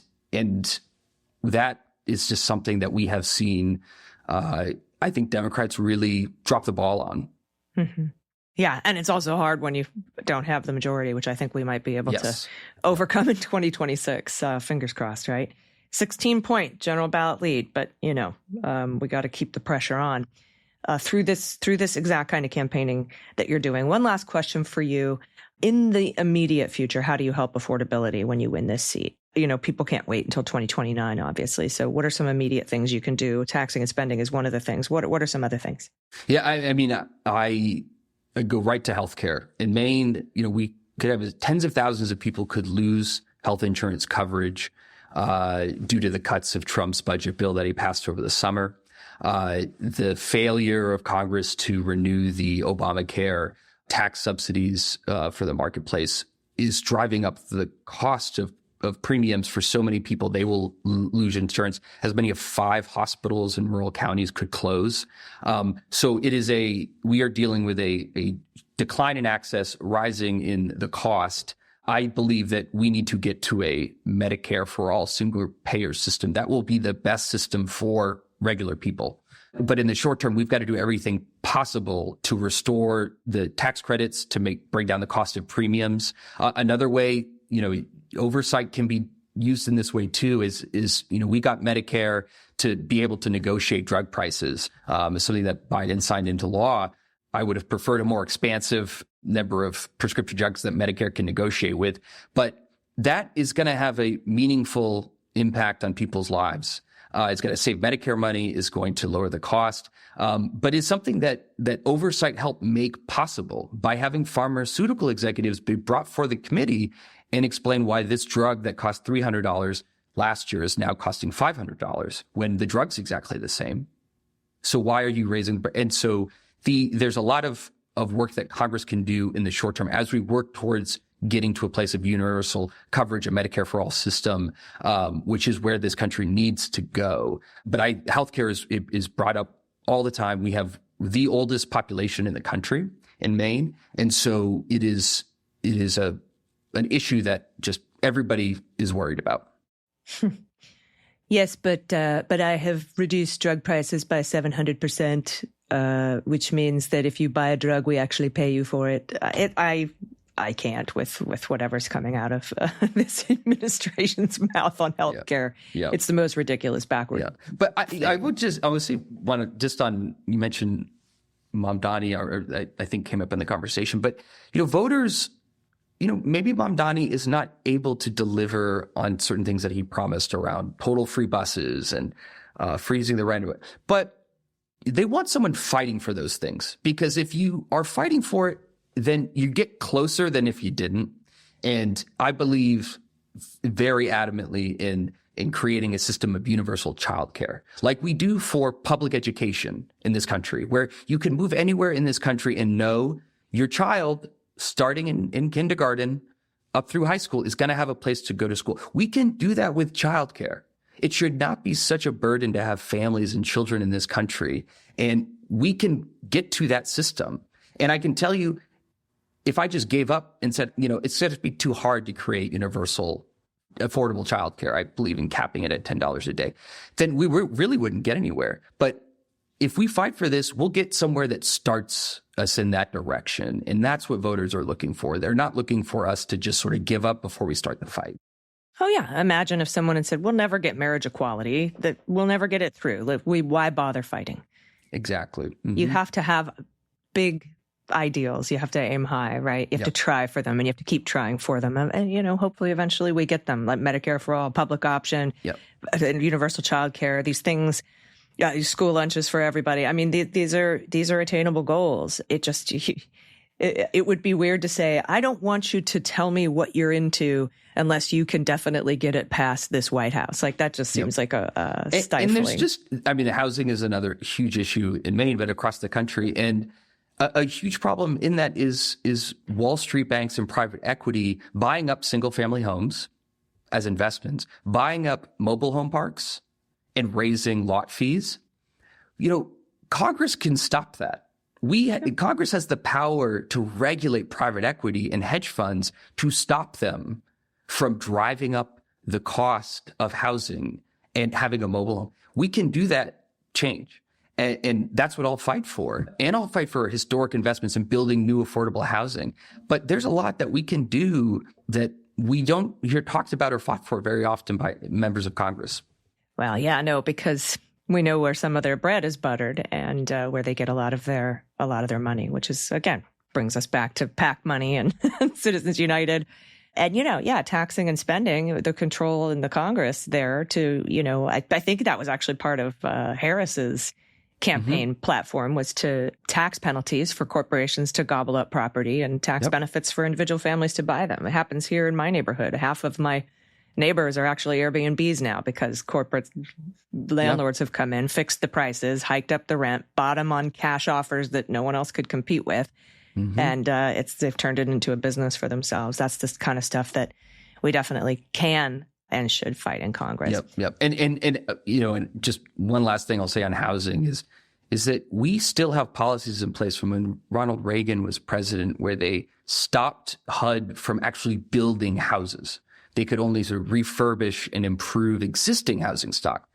that is just something that we have seen, I think Democrats really drop the ball on. Mm-hmm. Yeah. And it's also hard when you don't have the majority, which I think we might be able to overcome in 2026. Fingers crossed, right? 16-point general ballot lead. But, we got to keep the pressure on through this exact kind of campaigning that you're doing. One last question for you. In the immediate future, how do you help affordability when you win this seat? You know, people can't wait until 2029, obviously. So what are some immediate things you can do? Taxing and spending is one of the things. What are some other things? Yeah, I mean, I go right to healthcare. In Maine, you know, we could have tens of thousands of people could lose health insurance coverage due to the cuts of Trump's budget bill that he passed over the summer. The failure of Congress to renew the Obamacare tax subsidies for the marketplace is driving up the cost of premiums for so many people. They will lose insurance. As many as 5 hospitals in rural counties could close. So we are dealing with a decline in access, rising in the cost. I believe that we need to get to a Medicare for all single payer system. That will be the best system for regular people. But in the short term, we've got to do everything possible to restore the tax credits to bring down the cost of premiums. Another way, you know, oversight can be used in this way too is, you know, we got Medicare to be able to negotiate drug prices. It's something that Biden signed into law. I would have preferred a more expansive number of prescription drugs that Medicare can negotiate with, but that is going to have a meaningful impact on people's lives. It's going to save Medicare money, is going to lower the cost, but it's something that oversight helped make possible by having pharmaceutical executives be brought for the committee and explain why this drug that cost $300 last year is now costing $500 when the drug's exactly the same. So why are you raising? And so there's a lot of work that Congress can do in the short term as we work towards getting to a place of universal coverage, a Medicare for all system, which is where this country needs to go. But healthcare is brought up all the time. We have the oldest population in the country in Maine, and so it is an issue that just everybody is worried about. Yes, but I have reduced drug prices by 700%, which means that if you buy a drug, we actually pay you for it. I can't with whatever's coming out of this administration's mouth on healthcare. Yeah. It's the most ridiculous backward. Yeah. But I would just obviously want to just on, you mentioned Mamdani, or I think came up in the conversation, but, you know, voters, you know, maybe Mamdani is not able to deliver on certain things that he promised around total free buses and freezing the rent, but they want someone fighting for those things, because if you are fighting for it, then you get closer than if you didn't. And I believe very adamantly in creating a system of universal childcare, like we do for public education in this country, where you can move anywhere in this country and know your child, starting in kindergarten up through high school, is going to have a place to go to school. We can do that with childcare. It should not be such a burden to have families and children in this country. And we can get to that system. And I can tell you, if I just gave up and said, you know, it's going to be too hard to create universal, affordable childcare, I believe in capping it at $10 a day, then we really wouldn't get anywhere. But if we fight for this, we'll get somewhere that starts us in that direction. And that's what voters are looking for. They're not looking for us to just sort of give up before we start the fight. Oh, yeah. Imagine if someone had said, we'll never get marriage equality, that we'll never get it through. Like, why bother fighting? Exactly. Mm-hmm. You have to have big ideals. You have to aim high, right? You have to try for them, and you have to keep trying for them. And, you know, hopefully eventually we get them, like Medicare for all, public option, and universal childcare, these things, school lunches for everybody. I mean, these are attainable goals. It would be weird to say, I don't want you to tell me what you're into unless you can definitely get it past this White House. Like, that just seems like a stifling. And there's just, I mean, housing is another huge issue in Maine, but across the country. And a huge problem in that is Wall Street banks and private equity buying up single family homes as investments, buying up mobile home parks and raising lot fees. You know, Congress can stop that. Congress has the power to regulate private equity and hedge funds to stop them from driving up the cost of housing and having a mobile home. We can do that change. And that's what I'll fight for. And I'll fight for historic investments in building new affordable housing. But there's a lot that we can do that we don't hear talked about or fought for very often by members of Congress. Well, yeah, no, because we know where some of their bread is buttered and where they get a lot of their money, which is, again, brings us back to PAC money and Citizens United. And, taxing and spending, the control in the Congress there to, I think that was actually part of Harris's campaign platform, was to tax penalties for corporations to gobble up property and tax benefits for individual families to buy them. It happens here in my neighborhood. Half of my neighbors are actually Airbnbs now because corporate landlords have come in, fixed the prices, hiked up the rent, bought them on cash offers that no one else could compete with. And they've turned it into a business for themselves. That's the kind of stuff that we definitely can and should fight in Congress. Yep. And just one last thing I'll say on housing is that we still have policies in place from when Ronald Reagan was president where they stopped HUD from actually building houses. They could only sort of refurbish and improve existing housing stock.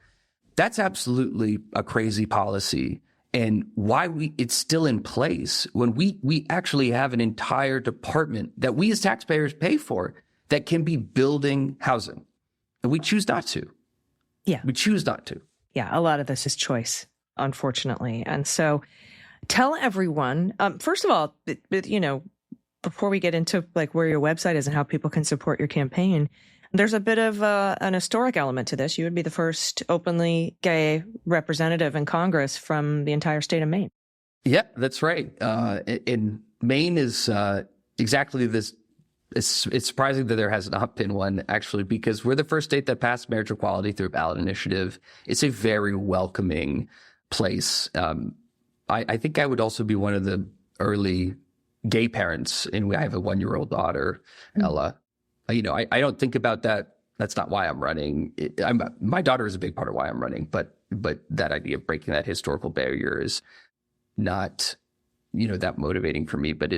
That's absolutely a crazy policy. And why it's still in place when we actually have an entire department that we as taxpayers pay for that can be building housing. And we choose not to. Yeah. We choose not to. Yeah. A lot of this is choice, unfortunately. And so tell everyone, first of all, before we get into like where your website is and how people can support your campaign, there's a bit of an historic element to this. You would be the first openly gay representative in Congress from the entire state of Maine. Yeah, that's right. And Maine is exactly this. It's surprising that there has not been one, actually, because we're the first state that passed marriage equality through a ballot initiative. It's a very welcoming place. I think I would also be one of the early gay parents, and I have a 1-year-old daughter, Ella. I don't think about that. That's not why I'm running. My daughter is a big part of why I'm running, but that idea of breaking that historical barrier is not, that motivating for me, but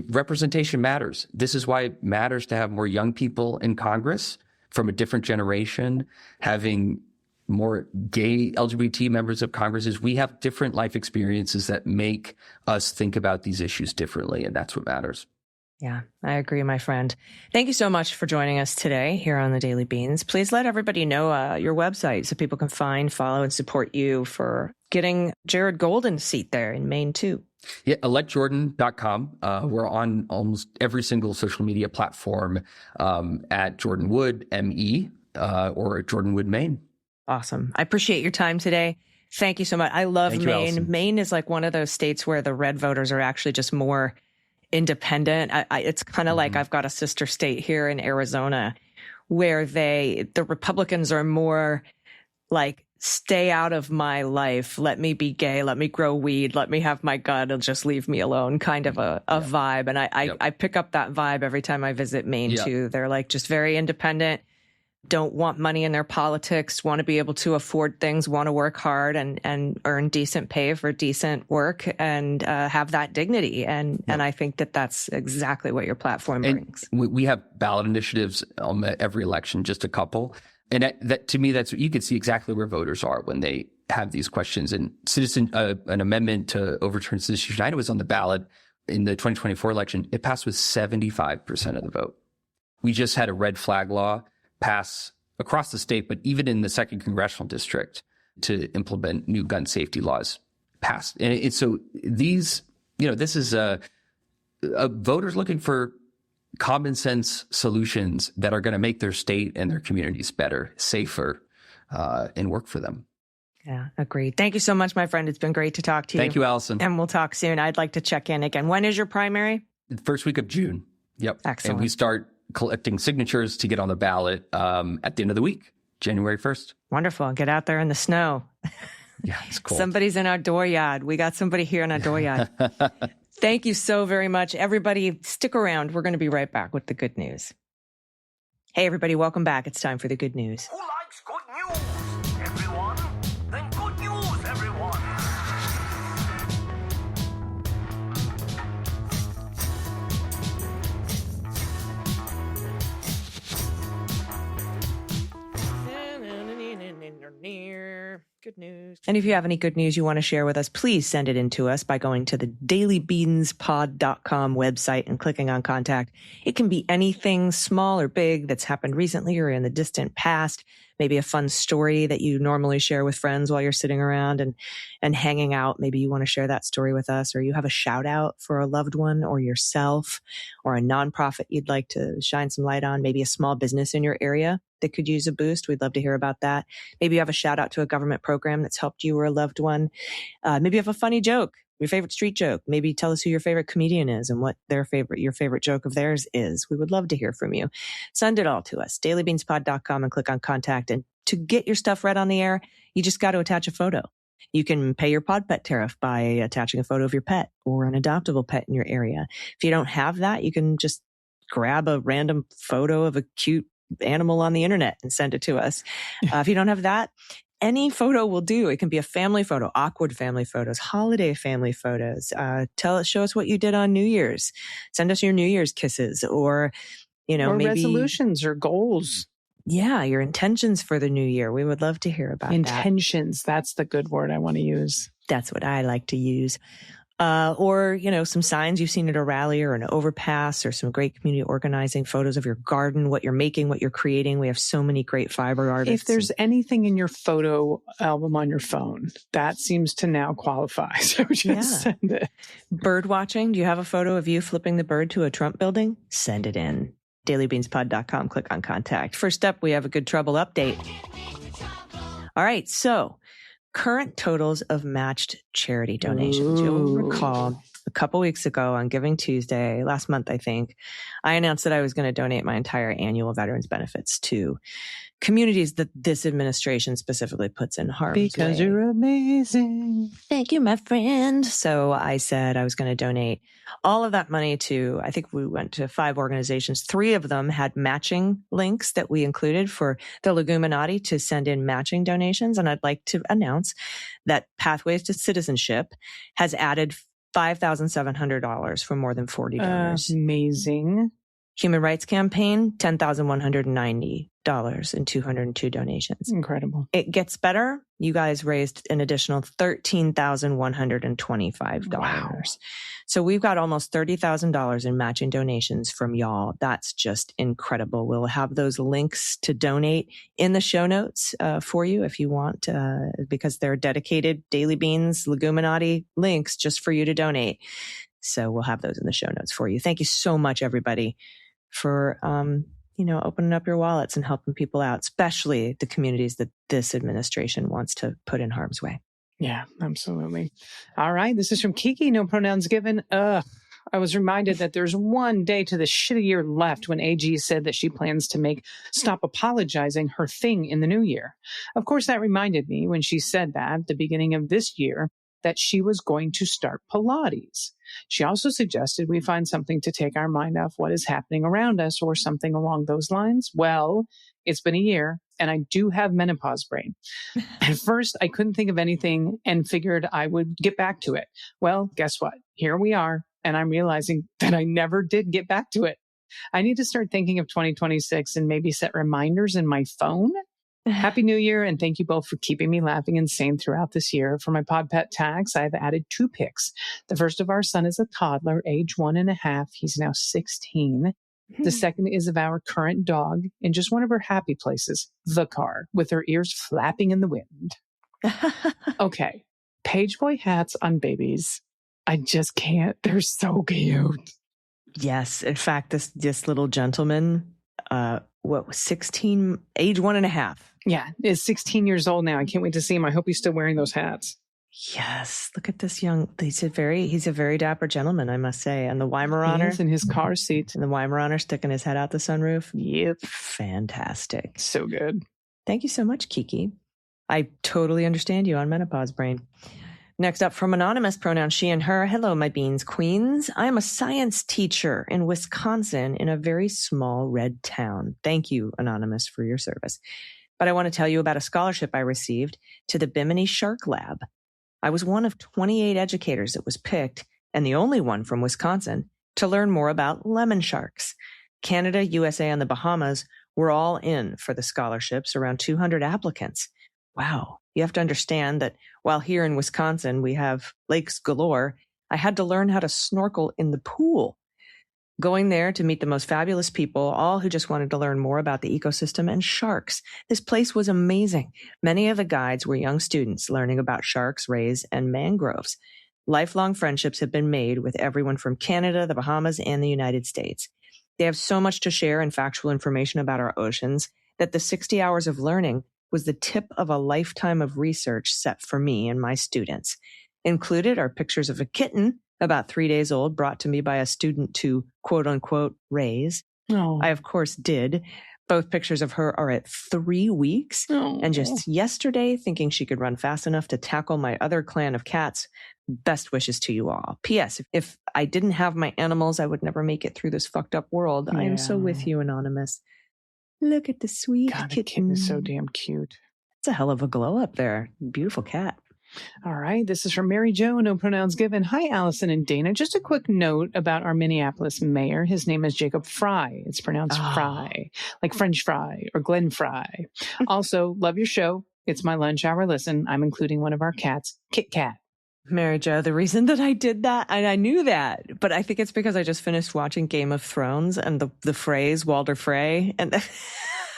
representation matters. This is why it matters to have more young people in Congress from a different generation, having more gay LGBT members of Congress. Is we have different life experiences that make us think about these issues differently, and that's what matters. Yeah, I agree, my friend. Thank you so much for joining us today here on the Daily Beans. Please let everybody know your website so people can find, follow, and support you for getting Jared Golden's seat there in Maine, too. Yeah, electjordan.com. We're on almost every single social media platform at Jordan Wood, ME, or Jordan Wood, Maine. Awesome. I appreciate your time today. Thank you so much. I love Thank you, Maine. Allison. Maine is like one of those states where the red voters are actually just more independent. It's kind of like I've got a sister state here in Arizona where the Republicans are more like, stay out of my life. Let me be gay. Let me grow weed. Let me have my gun and just leave me alone kind of a vibe. And I pick up that vibe every time I visit Maine too. They're like just very independent, don't want money in their politics, want to be able to afford things, want to work hard and earn decent pay for decent work and have that dignity. And I think that that's exactly what your platform brings. We have ballot initiatives every election, just a couple. And that to me, that's you can see exactly where voters are when they have these questions. And an amendment to overturn Citizens United was on the ballot in the 2024 election. It passed with 75% of the vote. We just had a red flag law pass across the state, but even in the 2nd congressional district to implement new gun safety laws passed. And so these, this is a voters looking for common sense solutions that are going to make their state and their communities better, safer, and work for them. Yeah, agreed. Thank you so much, my friend. It's been great to talk to you. Thank you, Allison. And we'll talk soon. I'd like to check in again. When is your primary? The first week of June. Yep. Excellent. And we start collecting signatures to get on the ballot at the end of the week, January 1st. Wonderful. Get out there in the snow. Yeah, it's cold. Somebody's in our dooryard. We got somebody here in our dooryard. Thank you so very much. Everybody, stick around. We're going to be right back with the good news. Hey, everybody, welcome back. It's time for the good news. Who likes good news, everyone? Then good news, everyone. Good news. And if you have any good news you want to share with us, please send it in to us by going to the dailybeanspod.com website and clicking on contact. It can be anything small or big that's happened recently or in the distant past. Maybe a fun story that you normally share with friends while you're sitting around and hanging out. Maybe you want to share that story with us, or you have a shout out for a loved one or yourself, or a nonprofit you'd like to shine some light on, maybe a small business in your area that could use a boost. We'd love to hear about that. Maybe you have a shout out to a government program that's helped you or a loved one. Maybe you have a funny joke, your favorite street joke. Maybe tell us who your favorite comedian is and what your favorite joke of theirs is. We would love to hear from you. Send it all to us, dailybeanspod.com, and click on contact. And to get your stuff read on the air, you just got to attach a photo. You can pay your pod pet tariff by attaching a photo of your pet or an adoptable pet in your area. If you don't have that, you can just grab a random photo of a cute animal on the internet and send it to us. If you don't have that, any photo will do. It can be a family photo, awkward family photos, holiday family photos. Show us what you did on New Year's. Send us your New Year's kisses, or or maybe resolutions or goals. Yeah, your intentions for the new year. We would love to hear about Intentions. That's the good word I want to use. That's what I like to use. Or some signs you've seen at a rally or an overpass, or some great community organizing, photos of your garden, what you're making, what you're creating. We have so many great fiber artists. If there's anything in your photo album on your phone, that seems to now qualify. So just send it. Bird watching. Do you have a photo of you flipping the bird to a Trump building? Send it in. dailybeanspod.com. Click on contact. First up, we have a good trouble update. All right. So current totals of matched charity donations. You'll recall a couple weeks ago on Giving Tuesday, last month, I think, I announced that I was going to donate my entire annual veterans benefits to communities that this administration specifically puts in harm's way. Because you're amazing. Thank you, my friend. So I said I was going to donate all of that money to, I think we went to 5 organizations. 3 of them had matching links that we included for the Leguminati to send in matching donations. And I'd like to announce that Pathways to Citizenship has added $5,700 for more than 40 donors. Amazing. Human Rights Campaign, $10,190 and 202 donations. Incredible. It gets better. You guys raised an additional $13,125. Wow. So we've got almost $30,000 in matching donations from y'all. That's just incredible. We'll have those links to donate in the show notes for you if you want, because they're dedicated Daily Beans, Leguminati links just for you to donate. So we'll have those in the show notes for you. Thank you so much, everybody, for opening up your wallets and helping people out, especially the communities that this administration wants to put in harm's way. Yeah, absolutely. All right. This is from Kiki. No pronouns given. I was reminded that there's one day to the shitty year left when AG said that she plans to stop apologizing her thing in the new year. Of course, that reminded me when she said that at the beginning of this year that she was going to start Pilates. She also suggested we find something to take our mind off what is happening around us or something along those lines. Well, it's been a year and I do have menopause brain. At first, I couldn't think of anything and figured I would get back to it. Well, guess what? Here we are. And I'm realizing that I never did get back to it. I need to start thinking of 2026 and maybe set reminders in my phone. Happy New Year, and thank you both for keeping me laughing and sane throughout this year. For my pod pet tags, I've added 2 pics. The first of our son is a toddler, age 1.5. He's now 16. The second is of our current dog in just one of her happy places, the car, with her ears flapping in the wind. Okay, page boy hats on babies. I just can't. They're so cute. Yes. In fact, this little gentleman, 16, age 1.5. Yeah, is 16 years old now. I can't wait to see him. I hope he's still wearing those hats. Yes, look at this he's a very dapper gentleman, I must say. And the Weimaraner. He's in his car seat. And the Weimaraner sticking his head out the sunroof. Yep. Fantastic. So good. Thank you so much, Kiki. I totally understand you on menopause brain. Next up from Anonymous, pronoun she and her. Hello, my beans queens. I am a science teacher in Wisconsin in a very small red town. Thank you, Anonymous, for your service. But I want to tell you about a scholarship I received to the Bimini Shark Lab. I was one of 28 educators that was picked, and the only one from Wisconsin, to learn more about lemon sharks. Canada, USA, and the Bahamas were all in for the scholarships, around 200 applicants. Wow. You have to understand that while here in Wisconsin we have lakes galore, I had to learn how to snorkel in the pool. Going there to meet the most fabulous people, all who just wanted to learn more about the ecosystem and sharks. This place was amazing. Many of the guides were young students learning about sharks, rays, and mangroves. Lifelong friendships have been made with everyone from Canada, the Bahamas, and the United States. They have so much to share and factual information about our oceans that the 60 hours of learning was the tip of a lifetime of research set for me and my students. Included are pictures of a kitten about 3 days old brought to me by a student to quote unquote raise. Oh. I, of course, did. Both pictures of her are at 3 weeks. Oh. And just yesterday, thinking she could run fast enough to tackle my other clan of cats. Best wishes to you all. P.S. If I didn't have my animals, I would never make it through this fucked up world. I am so with you, Anonymous. Look at the sweet God, the kitten. kitten is so damn cute. It's a hell of a glow up there. Beautiful cat. All right. This is from Mary Jo, no pronouns given. Hi, Allison and Dana. Just a quick note about our Minneapolis mayor. His name is Jacob Fry. It's pronounced Fry, like French fry or Glenn Fry. Also, love your show. It's my lunch hour listen. I'm including one of our cats, Kit Kat. Mary Jo, the reason that I did that, and I knew that, but I think it's because I just finished watching Game of Thrones and the phrase Walder Frey, and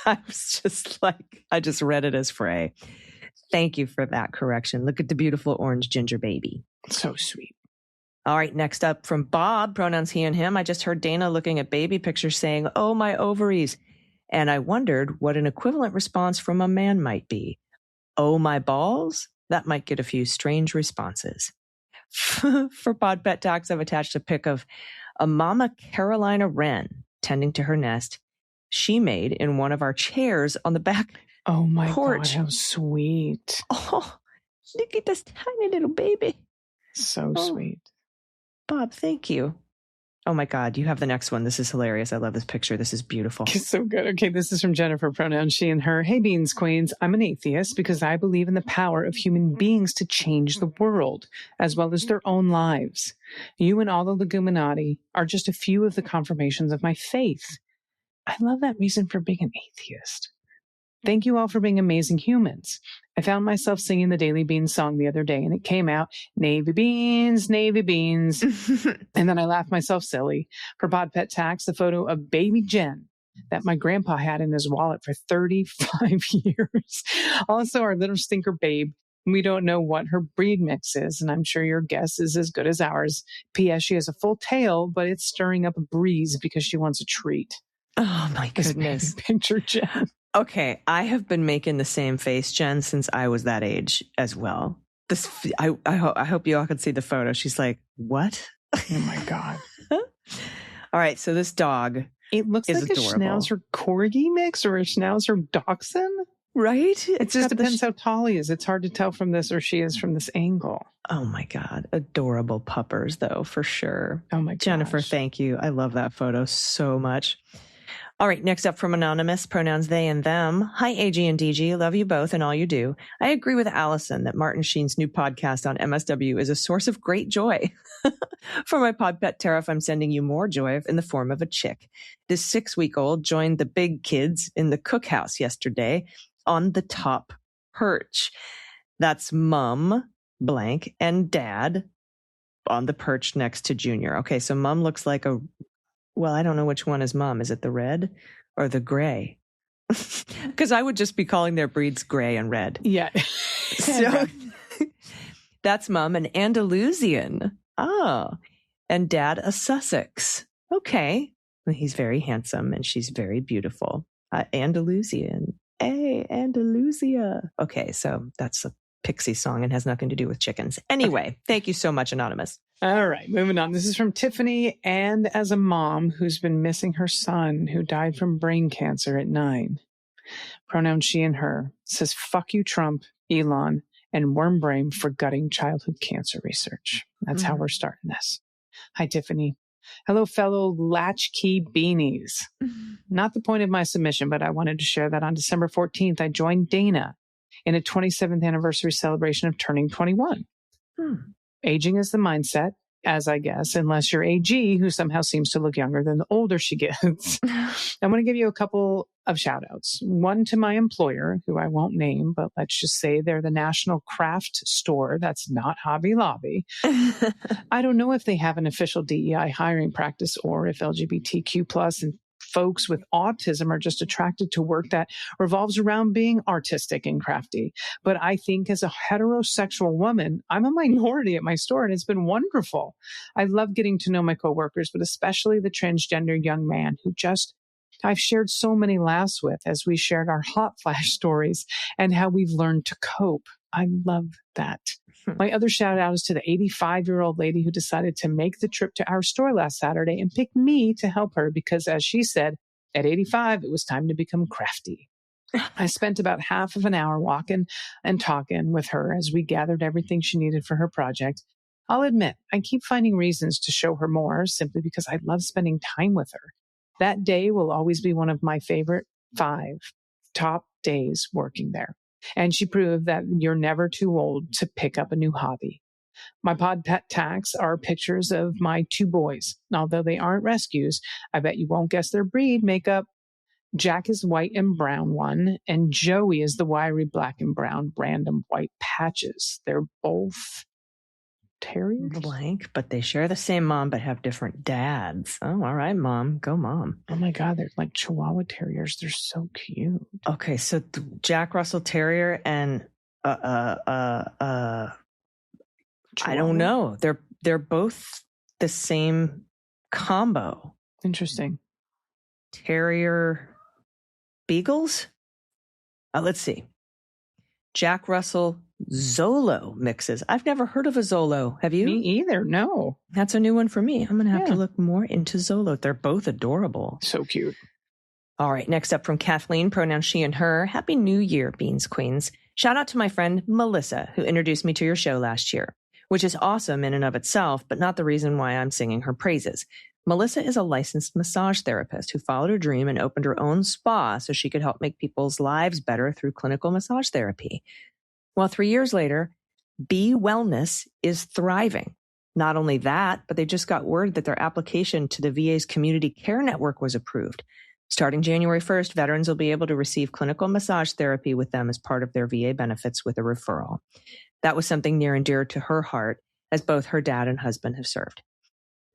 I was just like, I just read it as Frey. Thank you for that correction. Look at the beautiful orange ginger baby. So sweet. All right, next up from Bob, pronouns he and him. I just heard Dana looking at baby pictures saying, oh, my ovaries. And I wondered what an equivalent response from a man might be. Oh, my balls? That might get a few strange responses. For Pod Pet Talks, I've attached a pic of a Mama Carolina wren tending to her nest she made in one of our chairs on the back Oh my porch. God, how sweet. Oh, look at this tiny little baby. So sweet. Bob, thank you. Oh my God, you have the next one. This is hilarious. I love this picture. This is beautiful. It's so good. Okay, this is from Jennifer, pronouns she and her. Hey, Beans Queens. I'm an atheist because I believe in the power of human beings to change the world, as well as their own lives. You and all the Leguminati are just a few of the confirmations of my faith. I love that reason for being an atheist. Thank you all for being amazing humans. I found myself singing the Daily Beans song the other day, and it came out, Navy Beans, Navy Beans. And then I laughed myself silly. For Pod Pet Tax, the photo of baby Jen that my grandpa had in his wallet for 35 years. Also, our little stinker babe. We don't know what her breed mix is, and I'm sure your guess is as good as ours. P.S. She has a full tail, but it's stirring up a breeze because she wants a treat. Oh my goodness. Picture Jen. Okay, I have been making the same face, Jen, since I was that age as well. This, I hope you all can see the photo. She's like, what? Oh my God. All right, so this dog It looks is like adorable. a Schnauzer Corgi mix or a Schnauzer Dachshund. Right? It just depends how tall he is. It's hard to tell from this or she is from this angle. Oh my God. Adorable puppers, though, for sure. Oh my God. Jennifer, thank you. I love that photo so much. All right, next up from Anonymous, pronouns they and them. Hi, AG and DG. Love you both and all you do. I agree with Allison that Martin Sheen's new podcast on MSW is a source of great joy. For my pod pet tariff, I'm sending you more joy in the form of a chick. This 6-week-old joined the big kids in the cookhouse yesterday on the top perch. That's mom, blank, and dad on the perch next to Junior. Okay, so mom looks like well, I don't know which one is mom. Is it the red or the gray? Because I would just be calling their breeds gray and red. Yeah. So that's mom, an Andalusian. Oh, and dad, a Sussex. Okay. Well, he's very handsome and she's very beautiful. Andalusian. Hey, Andalusia. Okay, so that's a Pixie song and has nothing to do with chickens. Anyway, thank you so much, Anonymous. All right, moving on. This is from Tiffany, and as a mom who's been missing her son who died from brain cancer at 9. Pronoun she and her. Says, fuck you, Trump, Elon, and worm brain for gutting childhood cancer research. That's how we're starting this. Hi, Tiffany. Hello, fellow latchkey beanies. Not the point of my submission, but I wanted to share that on December 14th, I joined Dana in a 27th anniversary celebration of turning 21. Aging is the mindset, as I guess, unless you're AG, who somehow seems to look younger than the older she gets. I'm going to give you a couple of shout outs. One to my employer, who I won't name, but let's just say they're the National Craft Store. That's not Hobby Lobby. I don't know if they have an official DEI hiring practice or if LGBTQ plus and folks with autism are just attracted to work that revolves around being artistic and crafty. But I think as a heterosexual woman, I'm a minority at my store, and it's been wonderful. I love getting to know my coworkers, but especially the transgender young man who I've shared so many laughs with as we shared our hot flash stories and how we've learned to cope. I love that. My other shout out is to the 85-year-old lady who decided to make the trip to our store last Saturday and pick me to help her because, as she said, at 85, it was time to become crafty. I spent about half of an hour walking and talking with her as we gathered everything she needed for her project. I'll admit, I keep finding reasons to show her more simply because I love spending time with her. That day will always be one of my favorite 5 top days working there. And she proved that you're never too old to pick up a new hobby. My pod pet tags are pictures of my 2 boys. Although they aren't rescues, I bet you won't guess their breed makeup. Jack is white and brown one, and Joey is the wiry black and brown random white patches. They're both terriers? Blank, but they share the same mom but have different dads. Oh, all right, mom. Go, mom. Oh my God, they're like Chihuahua terriers. They're so cute. Okay, so Jack Russell Terrier and I don't know. They're both the same combo. Interesting. Terrier Beagles? Let's see. Jack Russell Zolo mixes. I've never heard of a Zolo. Have you? Me either. No. That's a new one for me. I'm going to have to look more into Zolo. They're both adorable. So cute. All right. Next up from Kathleen, pronoun she and her. Happy New Year, Beans Queens. Shout out to my friend Melissa, who introduced me to your show last year, which is awesome in and of itself, but not the reason why I'm singing her praises. Melissa is a licensed massage therapist who followed her dream and opened her own spa so she could help make people's lives better through clinical massage therapy. Well, 3 years later, Be Wellness is thriving. Not only that, but they just got word that their application to the VA's Community Care Network was approved. Starting January 1st, veterans will be able to receive clinical massage therapy with them as part of their VA benefits with a referral. That was something near and dear to her heart, as both her dad and husband have served.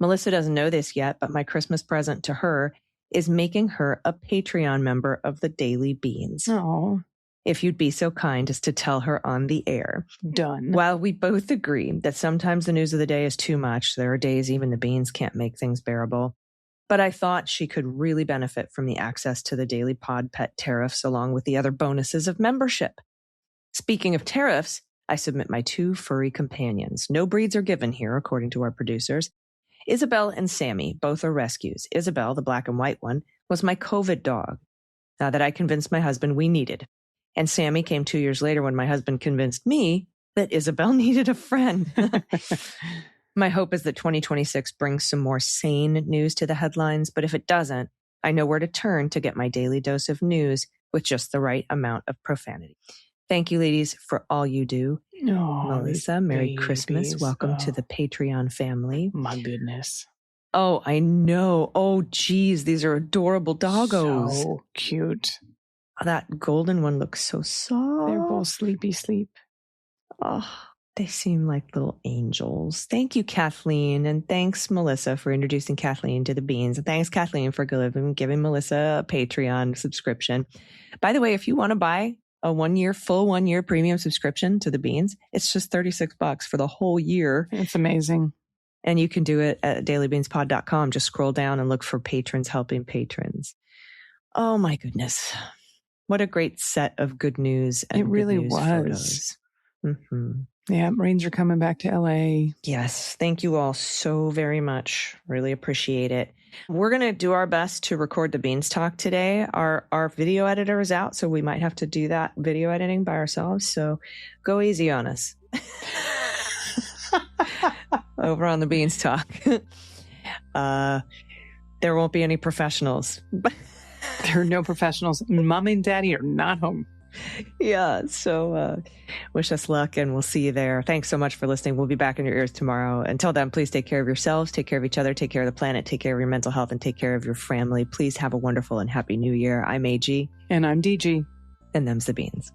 Melissa doesn't know this yet, but my Christmas present to her is making her a Patreon member of the Daily Beans. Oh, If you'd be so kind as to tell her on the air. done. While we both agree that sometimes the news of the day is too much, there are days even the beans can't make things bearable. But I thought she could really benefit from the access to the daily pod pet tariffs along with the other bonuses of membership. Speaking of tariffs, I submit my 2 furry companions. No breeds are given here, according to our producers. Isabel and Sammy, both are rescues. Isabel, the black and white one, was my COVID dog that I convinced my husband we needed. And Sammy came 2 years later when my husband convinced me that Isabel needed a friend. My hope is that 2026 brings some more sane news to the headlines, but if it doesn't, I know where to turn to get my daily dose of news with just the right amount of profanity. Thank you, ladies, for all you do. Oh, Melissa, Merry Christmas. Welcome to the Patreon family. My goodness. Oh, I know. Oh, geez, these are adorable doggos. So cute. That golden one looks so soft. They're both sleepy sleep. Oh, they seem like little angels. Thank you, Kathleen. And thanks, Melissa, for introducing Kathleen to the Beans. And thanks, Kathleen, for giving Melissa a Patreon subscription. By the way, if you want to buy a full 1 year premium subscription to the Beans, it's just $36 for the whole year. It's amazing. And you can do it at dailybeanspod.com. Just scroll down and look for patrons helping patrons. Oh, my goodness. What a great set of good news and It really good news was. photos. Mm-hmm. Yeah, Marines are coming back to LA. Yes. Thank you all so very much. Really appreciate it. We're going to do our best to record the Beans Talk today. Our video editor is out, so we might have to do that video editing by ourselves. So go easy on us. Over on the Beans Talk. There won't be any professionals. There are no professionals. Mom and Daddy are not home. Yeah. So wish us luck and we'll see you there. Thanks so much for listening. We'll be back in your ears tomorrow. Until then, please take care of yourselves, take care of each other, take care of the planet, take care of your mental health, and take care of your family. Please have a wonderful and happy new year. I'm AG. And I'm DG. And them's the beans.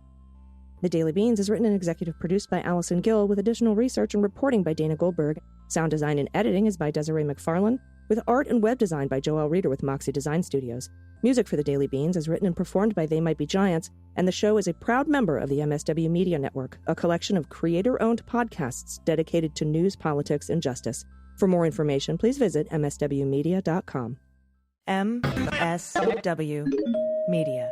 The Daily Beans is written and executive produced by Allison Gill with additional research and reporting by Dana Goldberg. Sound design and editing is by Desiree McFarlane, with art and web design by Joelle Reeder with Moxie Design Studios. Music for The Daily Beans is written and performed by They Might Be Giants, and the show is a proud member of the MSW Media Network, a collection of creator-owned podcasts dedicated to news, politics, and justice. For more information, please visit mswmedia.com. MSW Media.